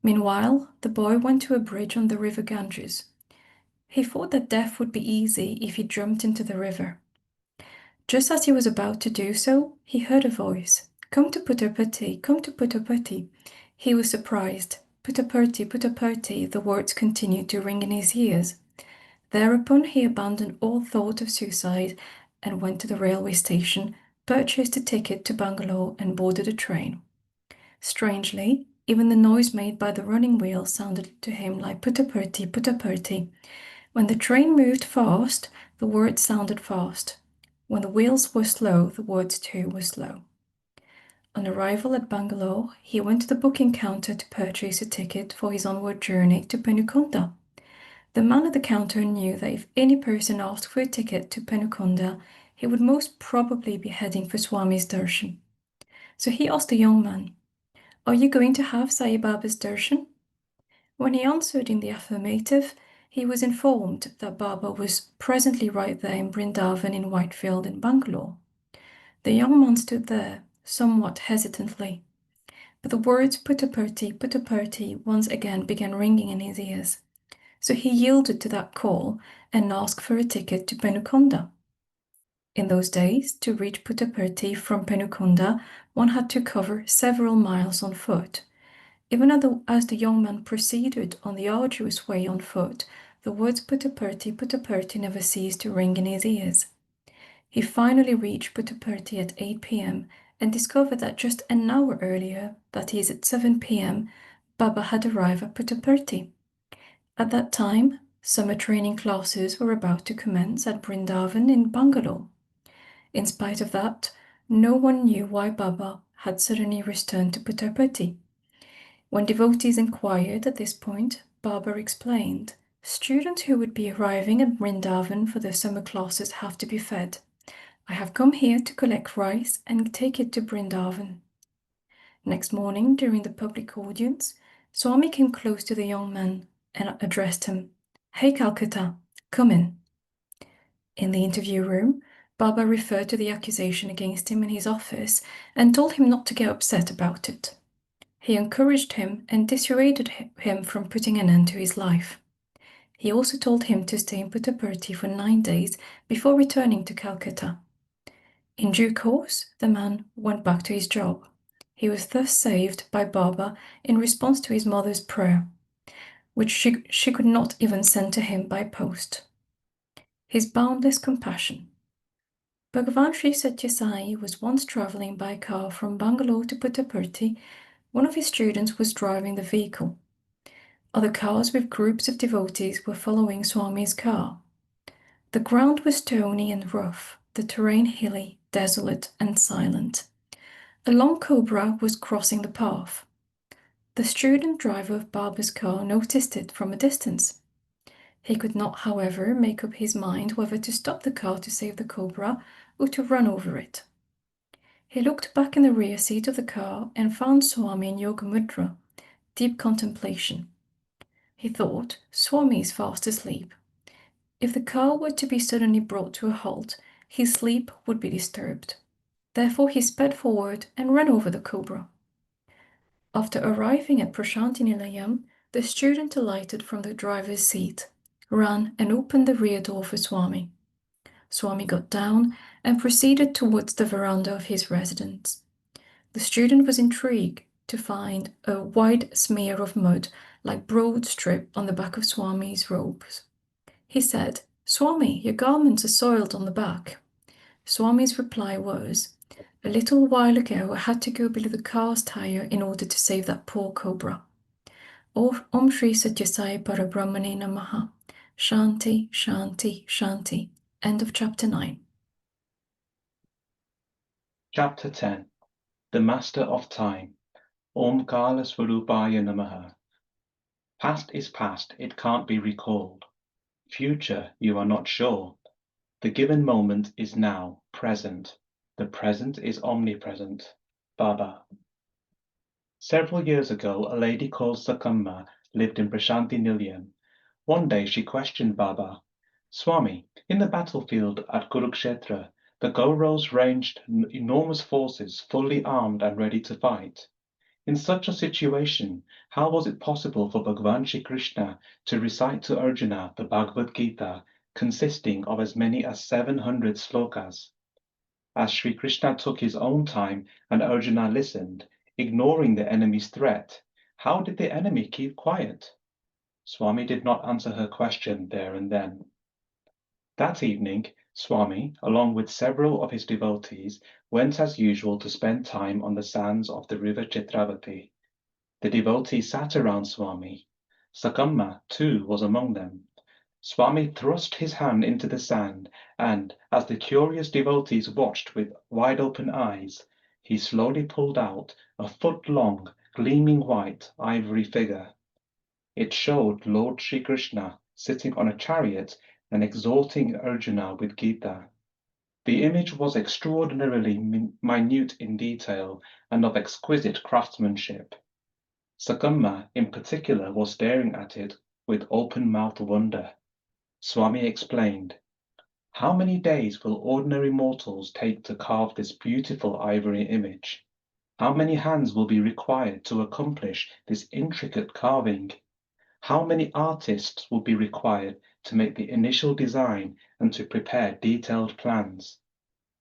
Meanwhile, the boy went to a bridge on the river Ganges. He thought that death would be easy if he jumped into the river. Just as he was about to do so, he heard a voice. Come to Puttaparthi, come to Puttaparthi. He was surprised. Puttaparthi, Puttaparthi, the words continued to ring in his ears. Thereupon he abandoned all thought of suicide and went to the railway station, purchased a ticket to Bangalore and boarded a train. Strangely, even the noise made by the running wheels sounded to him like Puttaparthi, Puttaparthi. When the train moved fast, the words sounded fast. When the wheels were slow, the words too were slow. On arrival at Bangalore, he went to the booking counter to purchase a ticket for his onward journey to Penukonda. The man at the counter knew that if any person asked for a ticket to Penukonda, he would most probably be heading for Swami's darshan. So he asked the young man, "Are you going to have Sai Baba's darshan?" When he answered in the affirmative, he was informed that Baba was presently right there in Brindavan in Whitefield in Bangalore. The young man stood there, somewhat hesitantly, but the words Puttaparthi, Puttaparthi once again began ringing in his ears. So he yielded to that call and asked for a ticket to Penukonda. In those days, to reach Puttaparthi from Penukonda, one had to cover several miles on foot. Even as the young man proceeded on the arduous way on foot, the words Puttaparthi, Puttaparthi never ceased to ring in his ears. He finally reached Puttaparthi at 8 p.m. and discovered that just an hour earlier, that is at 7 p.m., Baba had arrived at Puttaparthi. At that time, summer training classes were about to commence at Brindavan in Bangalore. In spite of that, no one knew why Baba had suddenly returned to Puttaparthi. When devotees inquired at this point, Baba explained, "Students who would be arriving at Brindavan for their summer classes have to be fed. I have come here to collect rice and take it to Brindavan." Next morning, during the public audience, Swami came close to the young man and addressed him, "Hey Calcutta, come in." In the interview room, Baba referred to the accusation against him in his office and told him not to get upset about it. He encouraged him and dissuaded him from putting an end to his life. He also told him to stay in Puttaparthi for 9 days before returning to Calcutta. In due course, the man went back to his job. He was thus saved by Baba in response to his mother's prayer, which she could not even send to him by post. His boundless compassion. Bhagavan Sri Satya Sai was once traveling by car from Bangalore to Puttaparthi. One of his students was driving the vehicle. Other cars with groups of devotees were following Swami's car. The ground was stony and rough, the terrain hilly, desolate, and silent. A long cobra was crossing the path. The student driver of Baba's car noticed it from a distance. He could not, however, make up his mind whether to stop the car to save the cobra or to run over it. He looked back in the rear seat of the car and found Swami in Yoga Mudra, deep contemplation. He thought, Swami is fast asleep. If the car were to be suddenly brought to a halt, his sleep would be disturbed. Therefore he sped forward and ran over the cobra. After arriving at Prashanti Nilayam, the student alighted from the driver's seat, ran and opened the rear door for Swami. Swami got down and proceeded towards the veranda of his residence. The student was intrigued to find a wide smear of mud like broad strip on the back of Swami's robes. He said, "Swami, your garments are soiled on the back." Swami's reply was, "A little while ago I had to go below the car's tire in order to save that poor cobra." Om Shri Satya Sai Parabrahmane Namaha. Shanti, Shanti, Shanti. End of chapter 9. Chapter 10. The Master of Time. Om Kala Swarupaya Namaha. Past is past, it can't be recalled. Future, you are not sure. The given moment is now, present. The present is omnipresent. Baba. Several years ago, a lady called Sakamma lived in Prashanti Nilayam. One day she questioned Baba, "Swami, in the battlefield at Kurukshetra, the Kauravas ranged enormous forces, fully armed and ready to fight. In such a situation, how was it possible for Bhagavan Shri Krishna to recite to Arjuna the Bhagavad Gita, consisting of as many as 700 slokas? As Shri Krishna took his own time and Arjuna listened, ignoring the enemy's threat, how did the enemy keep quiet?" Swami did not answer her question there and then. That evening, Swami, along with several of his devotees, went as usual to spend time on the sands of the river Chitravati. The devotees sat around Swami. Sakamma, too, was among them. Swami thrust his hand into the sand, and, as the curious devotees watched with wide-open eyes, he slowly pulled out a foot-long, gleaming white ivory figure. It showed Lord Sri Krishna sitting on a chariot and exhorting Arjuna with Gita. The image was extraordinarily minute in detail and of exquisite craftsmanship. Sakamma, in particular, was staring at it with open-mouthed wonder. Swami explained, "How many days will ordinary mortals take to carve this beautiful ivory image? How many hands will be required to accomplish this intricate carving? How many artists will be required to make the initial design and to prepare detailed plans?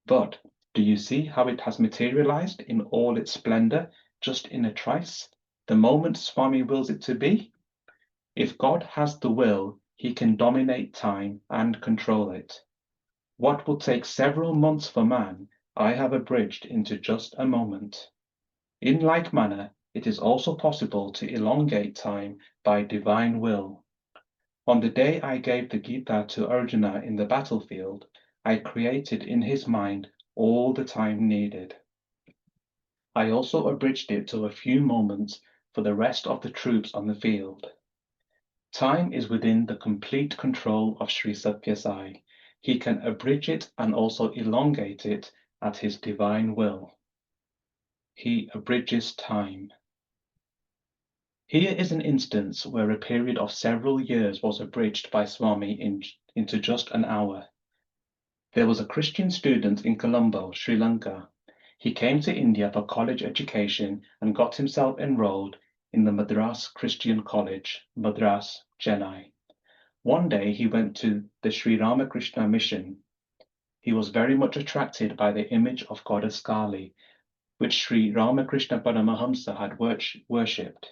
But do you see how it has materialized in all its splendor just in a trice, the moment Swami wills it to be? If God has the will, he can dominate time and control it. What will take several months for man, I have abridged into just a moment. In like manner, it is also possible to elongate time by divine will. On the day I gave the Gita to Arjuna in the battlefield, I created in his mind all the time needed. I also abridged it to a few moments for the rest of the troops on the field. Time is within the complete control of Sri Satya Sai. He can abridge it and also elongate it at his divine will. He abridges time. Here is an instance where a period of several years was abridged by Swami into just an hour. There was a Christian student in Colombo, Sri Lanka. He came to India for college education and got himself enrolled in the Madras Christian College, Madras, Chennai. One day he went to the Sri Ramakrishna mission. He was very much attracted by the image of Goddess Kali, which Sri Ramakrishna Paramahamsa had worshipped.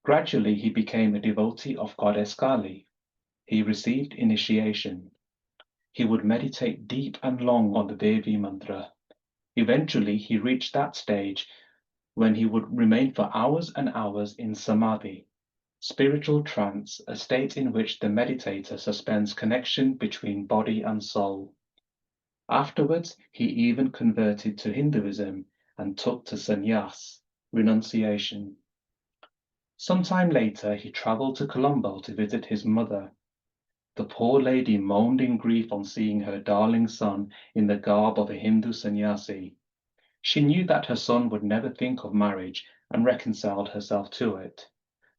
Gradually he became a devotee of Goddess Kali. He received initiation. He would meditate deep and long on the Devi mantra. Eventually he reached that stage when he would remain for hours and hours in samadhi, spiritual trance, a state in which the meditator suspends connection between body and soul. Afterwards, he even converted to Hinduism and took to sannyas, renunciation. Sometime later, he traveled to Colombo to visit his mother. The poor lady moaned in grief on seeing her darling son in the garb of a Hindu sannyasi. She knew that her son would never think of marriage and reconciled herself to it,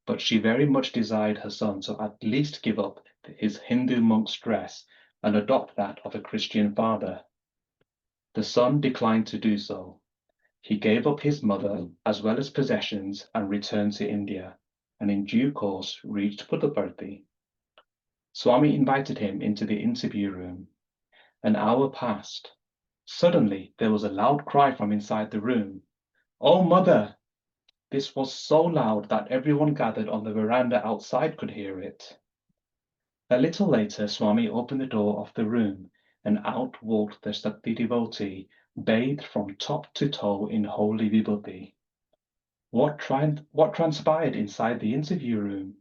but she very much desired her son to at least give up his Hindu monk's dress and adopt that of a Christian father. The son declined to do so. He gave up his mother as well as possessions and returned to India, and in due course reached Puttaparthi. Swami invited him into the interview room. An hour passed. Suddenly there was a loud cry from inside the room. "Oh, mother!" This was so loud that everyone gathered on the veranda outside could hear it. A little later, Swami opened the door of the room, and out walked the Sakti devotee, bathed from top to toe in holy vibhuti. What transpired inside the interview room?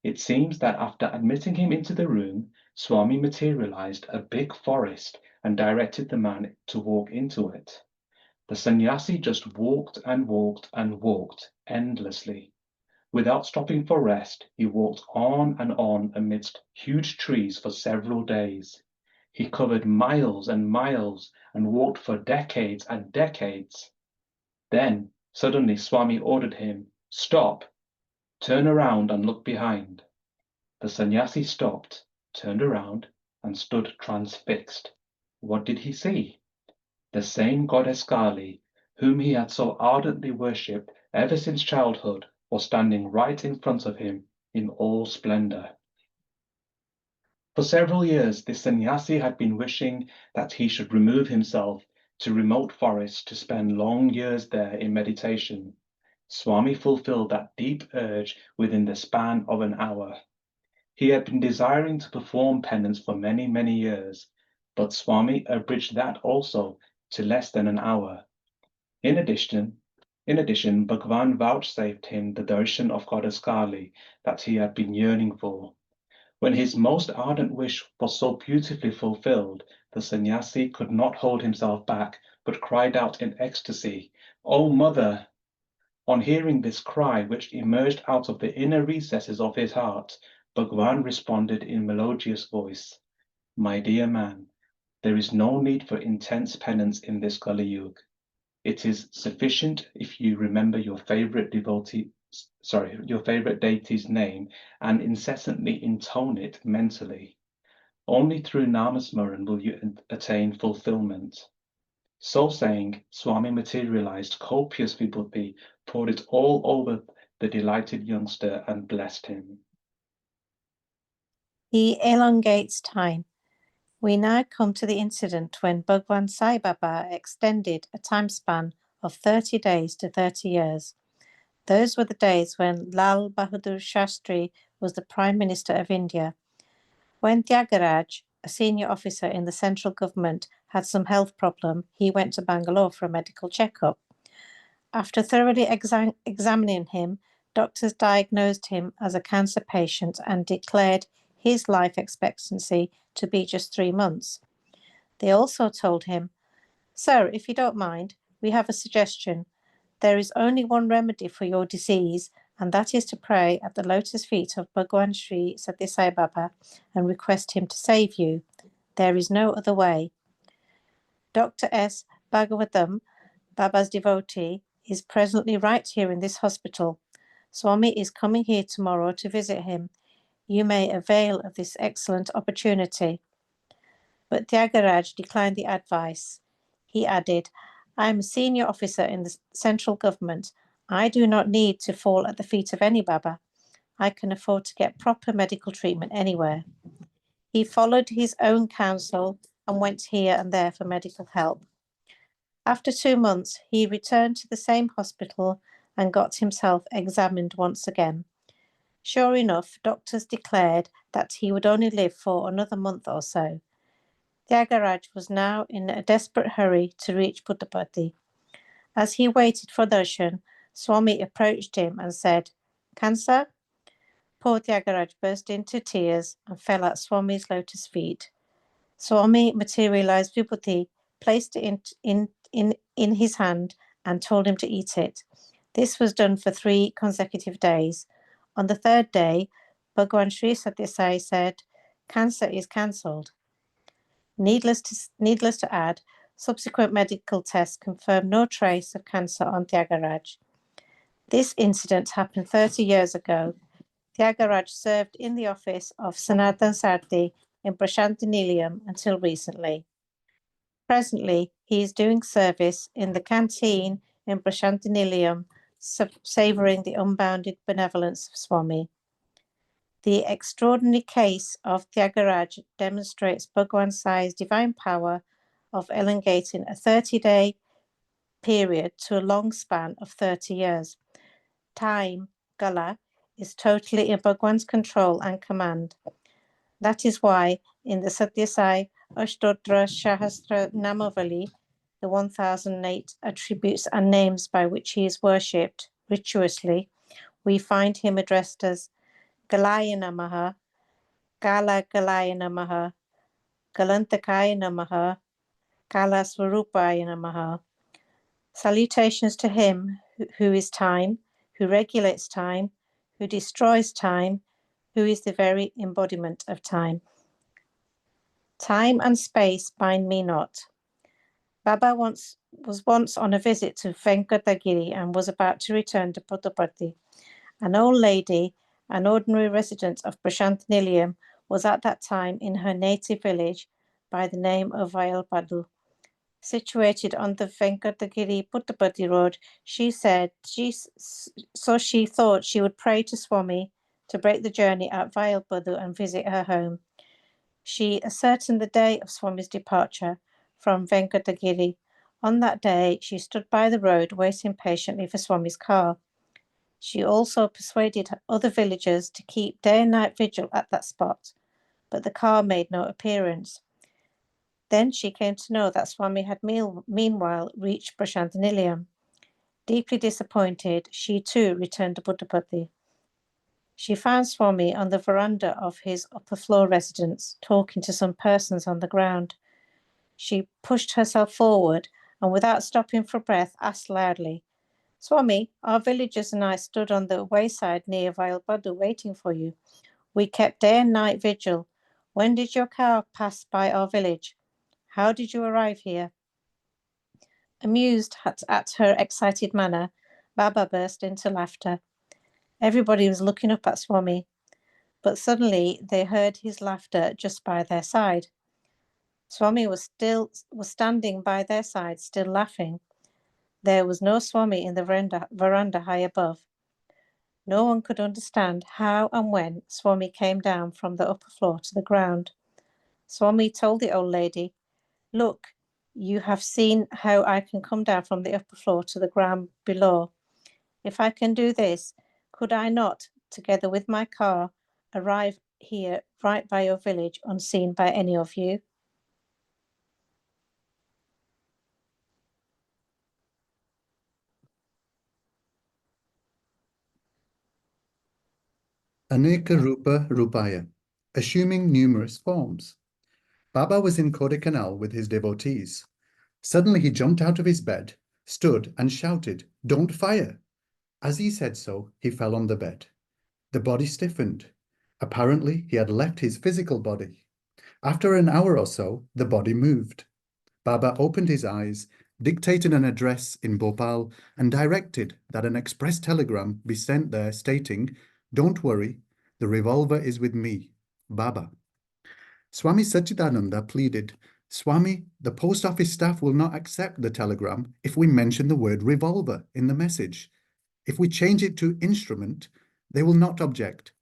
It seems that after admitting him into the room, Swami materialized a big forest and directed the man to walk into it. The sannyasi just walked and walked and walked endlessly. Without stopping for rest, he walked on and on amidst huge trees for several days. He covered miles and miles and walked for decades and decades. Then, suddenly, Swami ordered him, "Stop, turn around and look behind." The sannyasi stopped, turned around, and stood transfixed. What did he see? The same goddess Kali, whom he had so ardently worshipped ever since childhood, was standing right in front of him in all splendor. For several years, this sannyasi had been wishing that he should remove himself to remote forests to spend long years there in meditation. Swami fulfilled that deep urge within the span of an hour. He had been desiring to perform penance for many, many years, but Swami abridged that also to less than an hour. In addition, Bhagwan vouchsafed him the darshan of Goddess Kali that he had been yearning for. When his most ardent wish was so beautifully fulfilled, the sannyasi could not hold himself back, but cried out in ecstasy, "Oh, mother!" On hearing this cry, which emerged out of the inner recesses of his heart, Bhagwan responded in melodious voice, "My dear man, there is no need for intense penance in this Kali Yuga. It is sufficient if you remember your favorite deity's name and incessantly intone it mentally. Only through Namasmaran will you attain fulfillment." So saying, Swami materialized copious vibhuti, poured it all over the delighted youngster, and blessed him. He elongates time. We now come to the incident when Bhagwan Sai Baba extended a time span of 30 days to 30 years. Those were the days when Lal Bahadur Shastri was the Prime Minister of India. When Tyagaraj, a senior officer in the central government, had some health problem, he went to Bangalore for a medical checkup. After thoroughly examining him, doctors diagnosed him as a cancer patient and declared his life expectancy to be just 3 months. They also told him, "Sir, if you don't mind, we have a suggestion. There is only one remedy for your disease, and that is to pray at the lotus feet of Bhagwan Sri Sathya Sai Baba and request him to save you. There is no other way." Dr. S. Bhagavatam, Baba's devotee, is presently right here in this hospital. Swami is coming here tomorrow to visit him. You may avail of this excellent opportunity. But Tyagaraj declined the advice. He added, "I am a senior officer in the central government. I do not need to fall at the feet of any Baba. I can afford to get proper medical treatment anywhere." He followed his own counsel and went here and there for medical help. After 2 months, he returned to the same hospital and got himself examined once again. Sure enough, doctors declared that he would only live for another month or so. Tyagaraj was now in a desperate hurry to reach Puttapati. As he waited for darshan, Swami approached him and said, "Cancer?" Poor Tyagaraj burst into tears and fell at Swami's lotus feet. Swami materialized vibhuti, placed it in his hand, and told him to eat it. This was done for 3 consecutive days. On the 3rd day, Bhagwan Sri Sathya Sai said, "Cancer is cancelled." Needless to add, subsequent medical tests confirmed no trace of cancer on Tyagaraj. This incident happened 30 years ago. Tyagaraj served in the office of Sanatan Sarthi in Prashanti Nilayam until recently. Presently, he is doing service in the canteen in Prashanti Nilayam, savouring the unbounded benevolence of Swami. The extraordinary case of Tyagaraj demonstrates Bhagwan Sai's divine power of elongating a 30-day period to a long span of 30 years. Time, Gala, is totally in Bhagwan's control and command. That is why in the Satyasai Ashtodhra Shahasra Namavali, the 1008 attributes and names by which he is worshipped rituously, we find him addressed as Galaya Namaha, Gala Galaya Namaha, Galantakaya Namaha, Gala Swarupaya Namaha. Salutations to him who is time, who regulates time, who destroys time, who is the very embodiment of time. Time and space bind me not. Baba was once on a visit to Venkatagiri and was about to return to Puttaparthi. An old lady, an ordinary resident of Prashantinilayam, was at that time in her native village by the name of Vayalpadu. Situated on the Venkatagiri Puttaparthi road, she thought she would pray to Swami to break the journey at Vayalpadu and visit her home. She ascertained the day of Swami's departure from Venkatagiri. On that day, she stood by the road waiting patiently for Swami's car. She also persuaded other villagers to keep day and night vigil at that spot, but the car made no appearance. Then she came to know that Swami had meanwhile reached Prashantinilayam. Deeply disappointed, she too returned to Puttaparthi. She found Swami on the veranda of his upper floor residence, talking to some persons on the ground. She pushed herself forward and, without stopping for breath, asked loudly, "Swami, our villagers and I stood on the wayside near Vayalpadu waiting for you. We kept day and night vigil. When did your car pass by our village? How did you arrive here?" Amused at her excited manner, Baba burst into laughter. Everybody was looking up at Swami, but suddenly they heard his laughter just by their side. Swami was standing by their side, still laughing. There was no Swami in the veranda high above. No one could understand how and when Swami came down from the upper floor to the ground. Swami told the old lady, "Look, you have seen how I can come down from the upper floor to the ground below. If I can do this, could I not, together with my car, arrive here right by your village unseen by any of you?" Aneka Rupa Rupaya, assuming numerous forms. Baba was in Kodaikanal with his devotees. Suddenly he jumped out of his bed, stood and shouted, "Don't fire!" As he said so, he fell on the bed. The body stiffened. Apparently, he had left his physical body. After an hour or so, the body moved. Baba opened his eyes, dictated an address in Bhopal, and directed that an express telegram be sent there stating, "Don't worry, the revolver is with me, Baba." Swami Satchidananda pleaded, "Swami, the post office staff will not accept the telegram if we mention the word revolver in the message. If we change it to instrument, they will not object."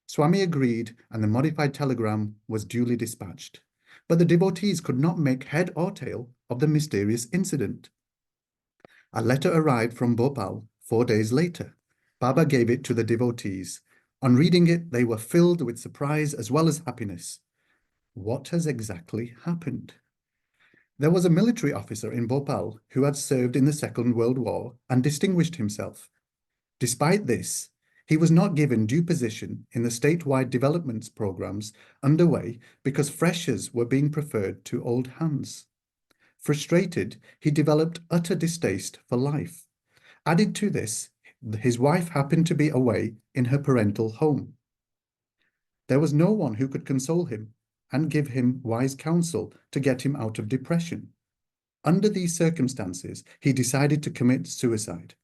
Swami agreed, and the modified telegram was duly dispatched. But the devotees could not make head or tail of the mysterious incident. A letter arrived from Bhopal 4 days later. Baba gave it to the devotees. On reading it, they were filled with surprise as well as happiness. What has exactly happened? There was a military officer in Bhopal who had served in the Second World War and distinguished himself. Despite this, he was not given due position in the statewide development programs underway because freshers were being preferred to old hands. Frustrated, he developed utter distaste for life. Added to this, his wife happened to be away in her parental home. There was no one who could console him and give him wise counsel to get him out of depression. Under these circumstances, he decided to commit suicide.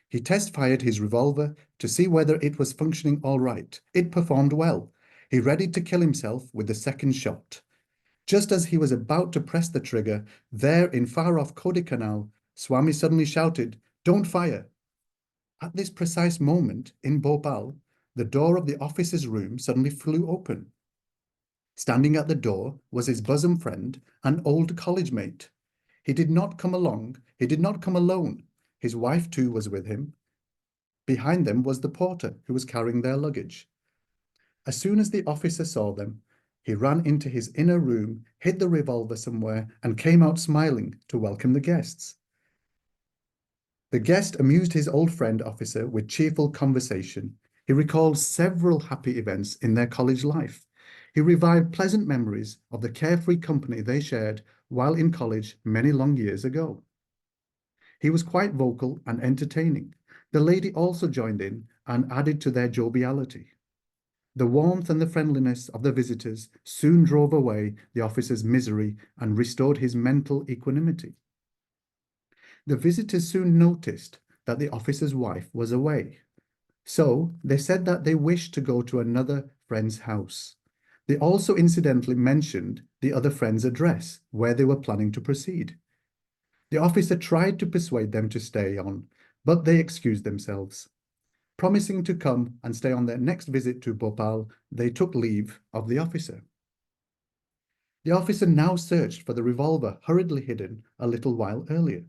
He test-fired his revolver to see whether it was functioning all right. It performed well. He readied to kill himself with the second shot. Just as he was about to press the trigger, there in far-off Kodaikanal, Swami suddenly shouted, "Don't fire!" At this precise moment, in Bhopal, the door of the officer's room suddenly flew open. Standing at the door was his bosom friend, an old college mate. He did not come along. He did not come alone. His wife too was with him. Behind them was the porter who was carrying their luggage. As soon as the officer saw them, he ran into his inner room, hid the revolver somewhere, and came out smiling to welcome the guests. The guest amused his old friend officer with cheerful conversation. He recalled several happy events in their college life. He revived pleasant memories of the carefree company they shared while in college many long years ago. He was quite vocal and entertaining. The lady also joined in and added to their joviality. The warmth and the friendliness of the visitors soon drove away the officer's misery and restored his mental equanimity. The visitors soon noticed that the officer's wife was away, so they said that they wished to go to another friend's house. They also incidentally mentioned the other friend's address, where they were planning to proceed. The officer tried to persuade them to stay on, but they excused themselves. Promising to come and stay on their next visit to Bhopal, they took leave of the officer. The officer now searched for the revolver hurriedly hidden a little while earlier.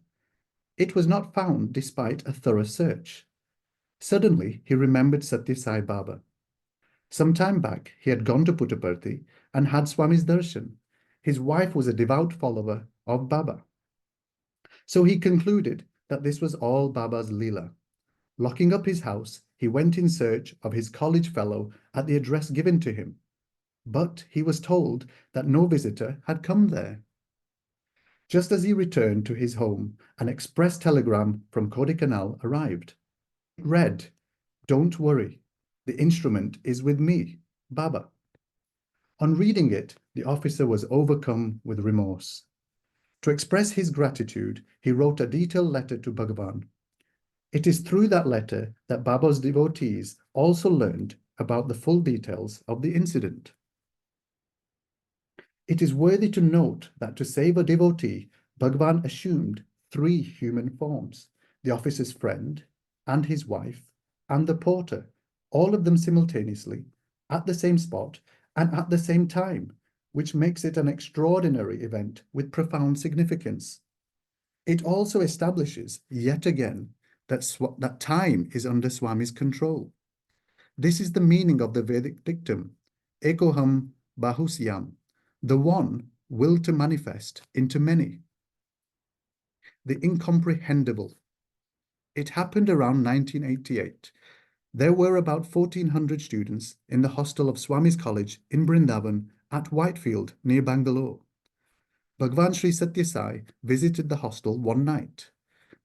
It was not found despite a thorough search. Suddenly, he remembered Satya Sai Baba. Some time back, he had gone to Puttaparthi and had Swami's darshan. His wife was a devout follower of Baba. So he concluded that this was all Baba's Leela. Locking up his house, he went in search of his college fellow at the address given to him. But he was told that no visitor had come there. Just as he returned to his home, an express telegram from Kodaikanal arrived. It read, "Don't worry, the instrument is with me, Baba." On reading it, the officer was overcome with remorse. To express his gratitude, he wrote a detailed letter to Bhagavan. It is through that letter that Baba's devotees also learned about the full details of the incident. It is worthy to note that to save a devotee, Bhagavan assumed 3 human forms: the officer's friend, and his wife, and the porter, all of them simultaneously, at the same spot, and at the same time, which makes it an extraordinary event with profound significance. It also establishes, yet again, that time is under Swami's control. This is the meaning of the Vedic dictum, Ekoham Bahusyam, the one will to manifest into many. The incomprehensible. It happened around 1988. There were about 1,400 students in the hostel of Swami's College in Brindavan at Whitefield near Bangalore. Bhagwan Sri Satya Sai visited the hostel one night.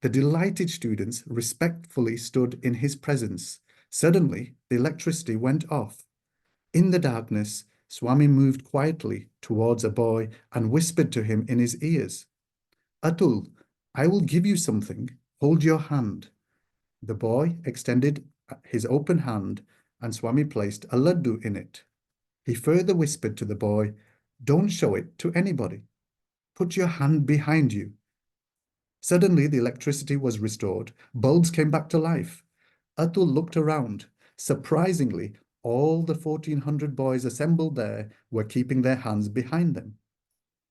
The delighted students respectfully stood in his presence. Suddenly, the electricity went off. In the darkness, Swami moved quietly towards a boy and whispered to him in his ears, "Atul, I will give you something. Hold your hand." The boy extended his open hand and Swami placed a laddu in it. He further whispered to the boy, "Don't show it to anybody. Put your hand behind you." Suddenly, the electricity was restored. Bulbs came back to life. Atul looked around. Surprisingly, all the 1,400 boys assembled there were keeping their hands behind them.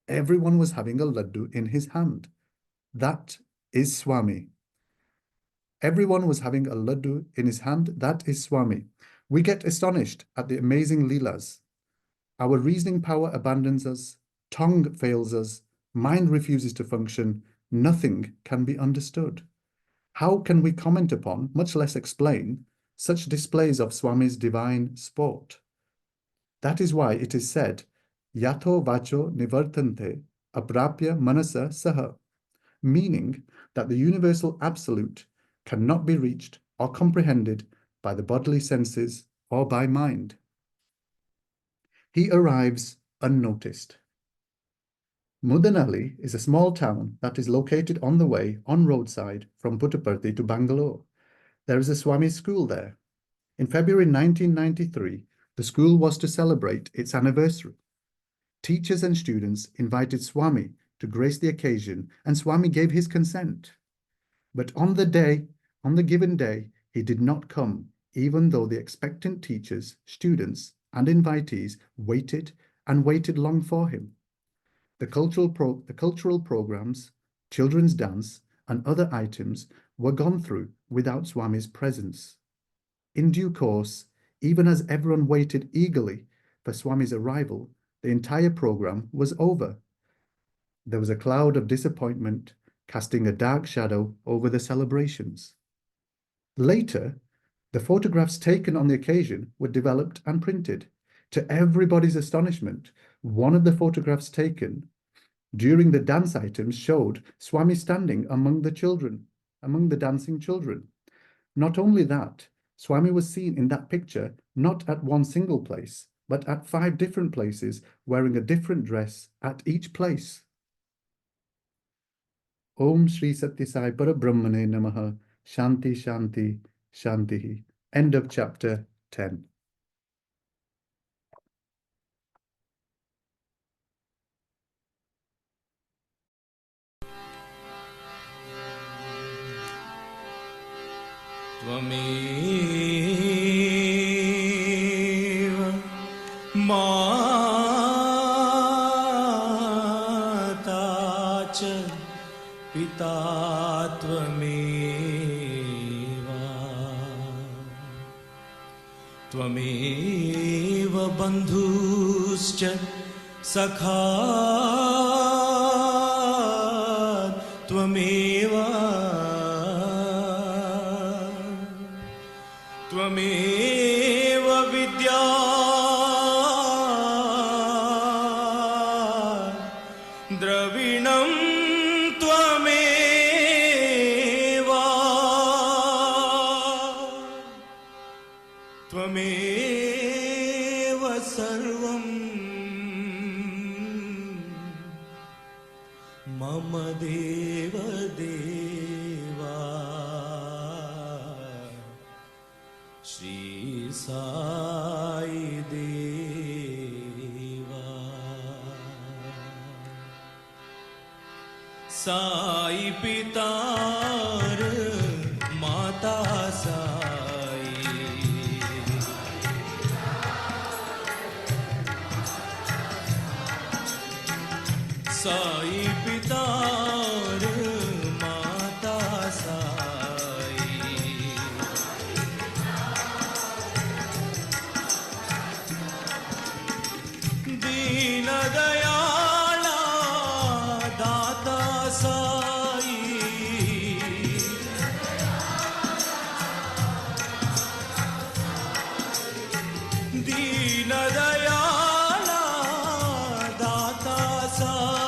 Everyone was having a laddu in his hand. That is Swami. Everyone was having a laddu in his hand. That is Swami. We get astonished at the amazing leelas. Our reasoning power abandons us. Tongue fails us. Mind refuses to function. Nothing can be understood. How can we comment upon, much less explain, such displays of Swami's divine sport? That is why it is said, Yato vacho nivartante aprapya manasa saha, meaning that the universal absolute cannot be reached or comprehended by the bodily senses or by mind. He arrives unnoticed. Mudanali is a small town that is located on the way, on roadside, from Puttaparthi to Bangalore. There is a Swami school there. In February 1993, the school was to celebrate its anniversary. Teachers and students invited Swami to grace the occasion, and Swami gave his consent. But on the given day, he did not come, even though the expectant teachers, students, and invitees waited and waited long for him. The cultural programs Children's dance and other items were gone through without Swami's presence. In due course, even as everyone waited eagerly for Swami's arrival, the entire program was over. There was a cloud of disappointment, casting a dark shadow over the celebrations. Later, the photographs taken on the occasion were developed and printed. To everybody's astonishment, one of the photographs taken during the dance items showed Swami standing among the dancing children. Not only that, Swami was seen in that picture not at one single place, but at 5 different places, wearing a different dress at each place. Om Shri Satya Sai Parabrahmane Namaha. Shanti Shanti Shanti. End of chapter 10. Tvameva Mata cha Pita Tvameva Tvameva Bandhuscha Sakha Tvameva Tvameva Vidya Dravinam Tvameva Tvameva Sarvam Mama Deva Deva Shri Sai Deva Sai Pitar Mata Sai Sai Pitar Mata Sai Deen Dayala Data Sai Deen Dayala Data Sai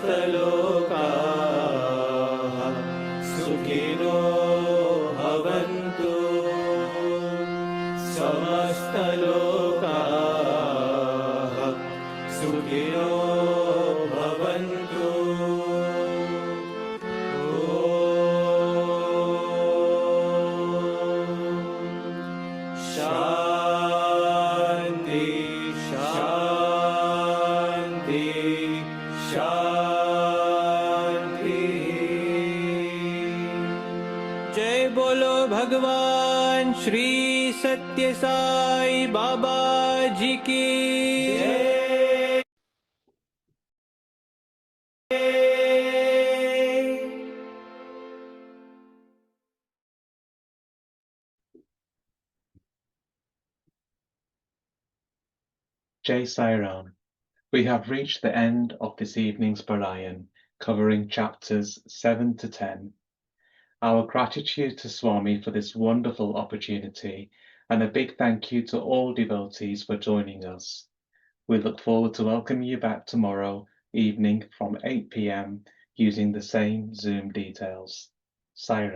समस्तलोकाः सुखिनो भवन्तु समस्तलोकाः सुखिनो भवन्तु शान्ति शान्ति शान्ति जय बोलो भगवान श्री सत्य साई बाबा जी की जय। Jai Sai Ram. We have reached the end of this evening's Parayan, covering chapters 7 to 10. Our gratitude to Swami for this wonderful opportunity, and a big thank you to all devotees for joining us. We look forward to welcoming you back tomorrow evening from 8 p.m. using the same Zoom details. Sai Ram.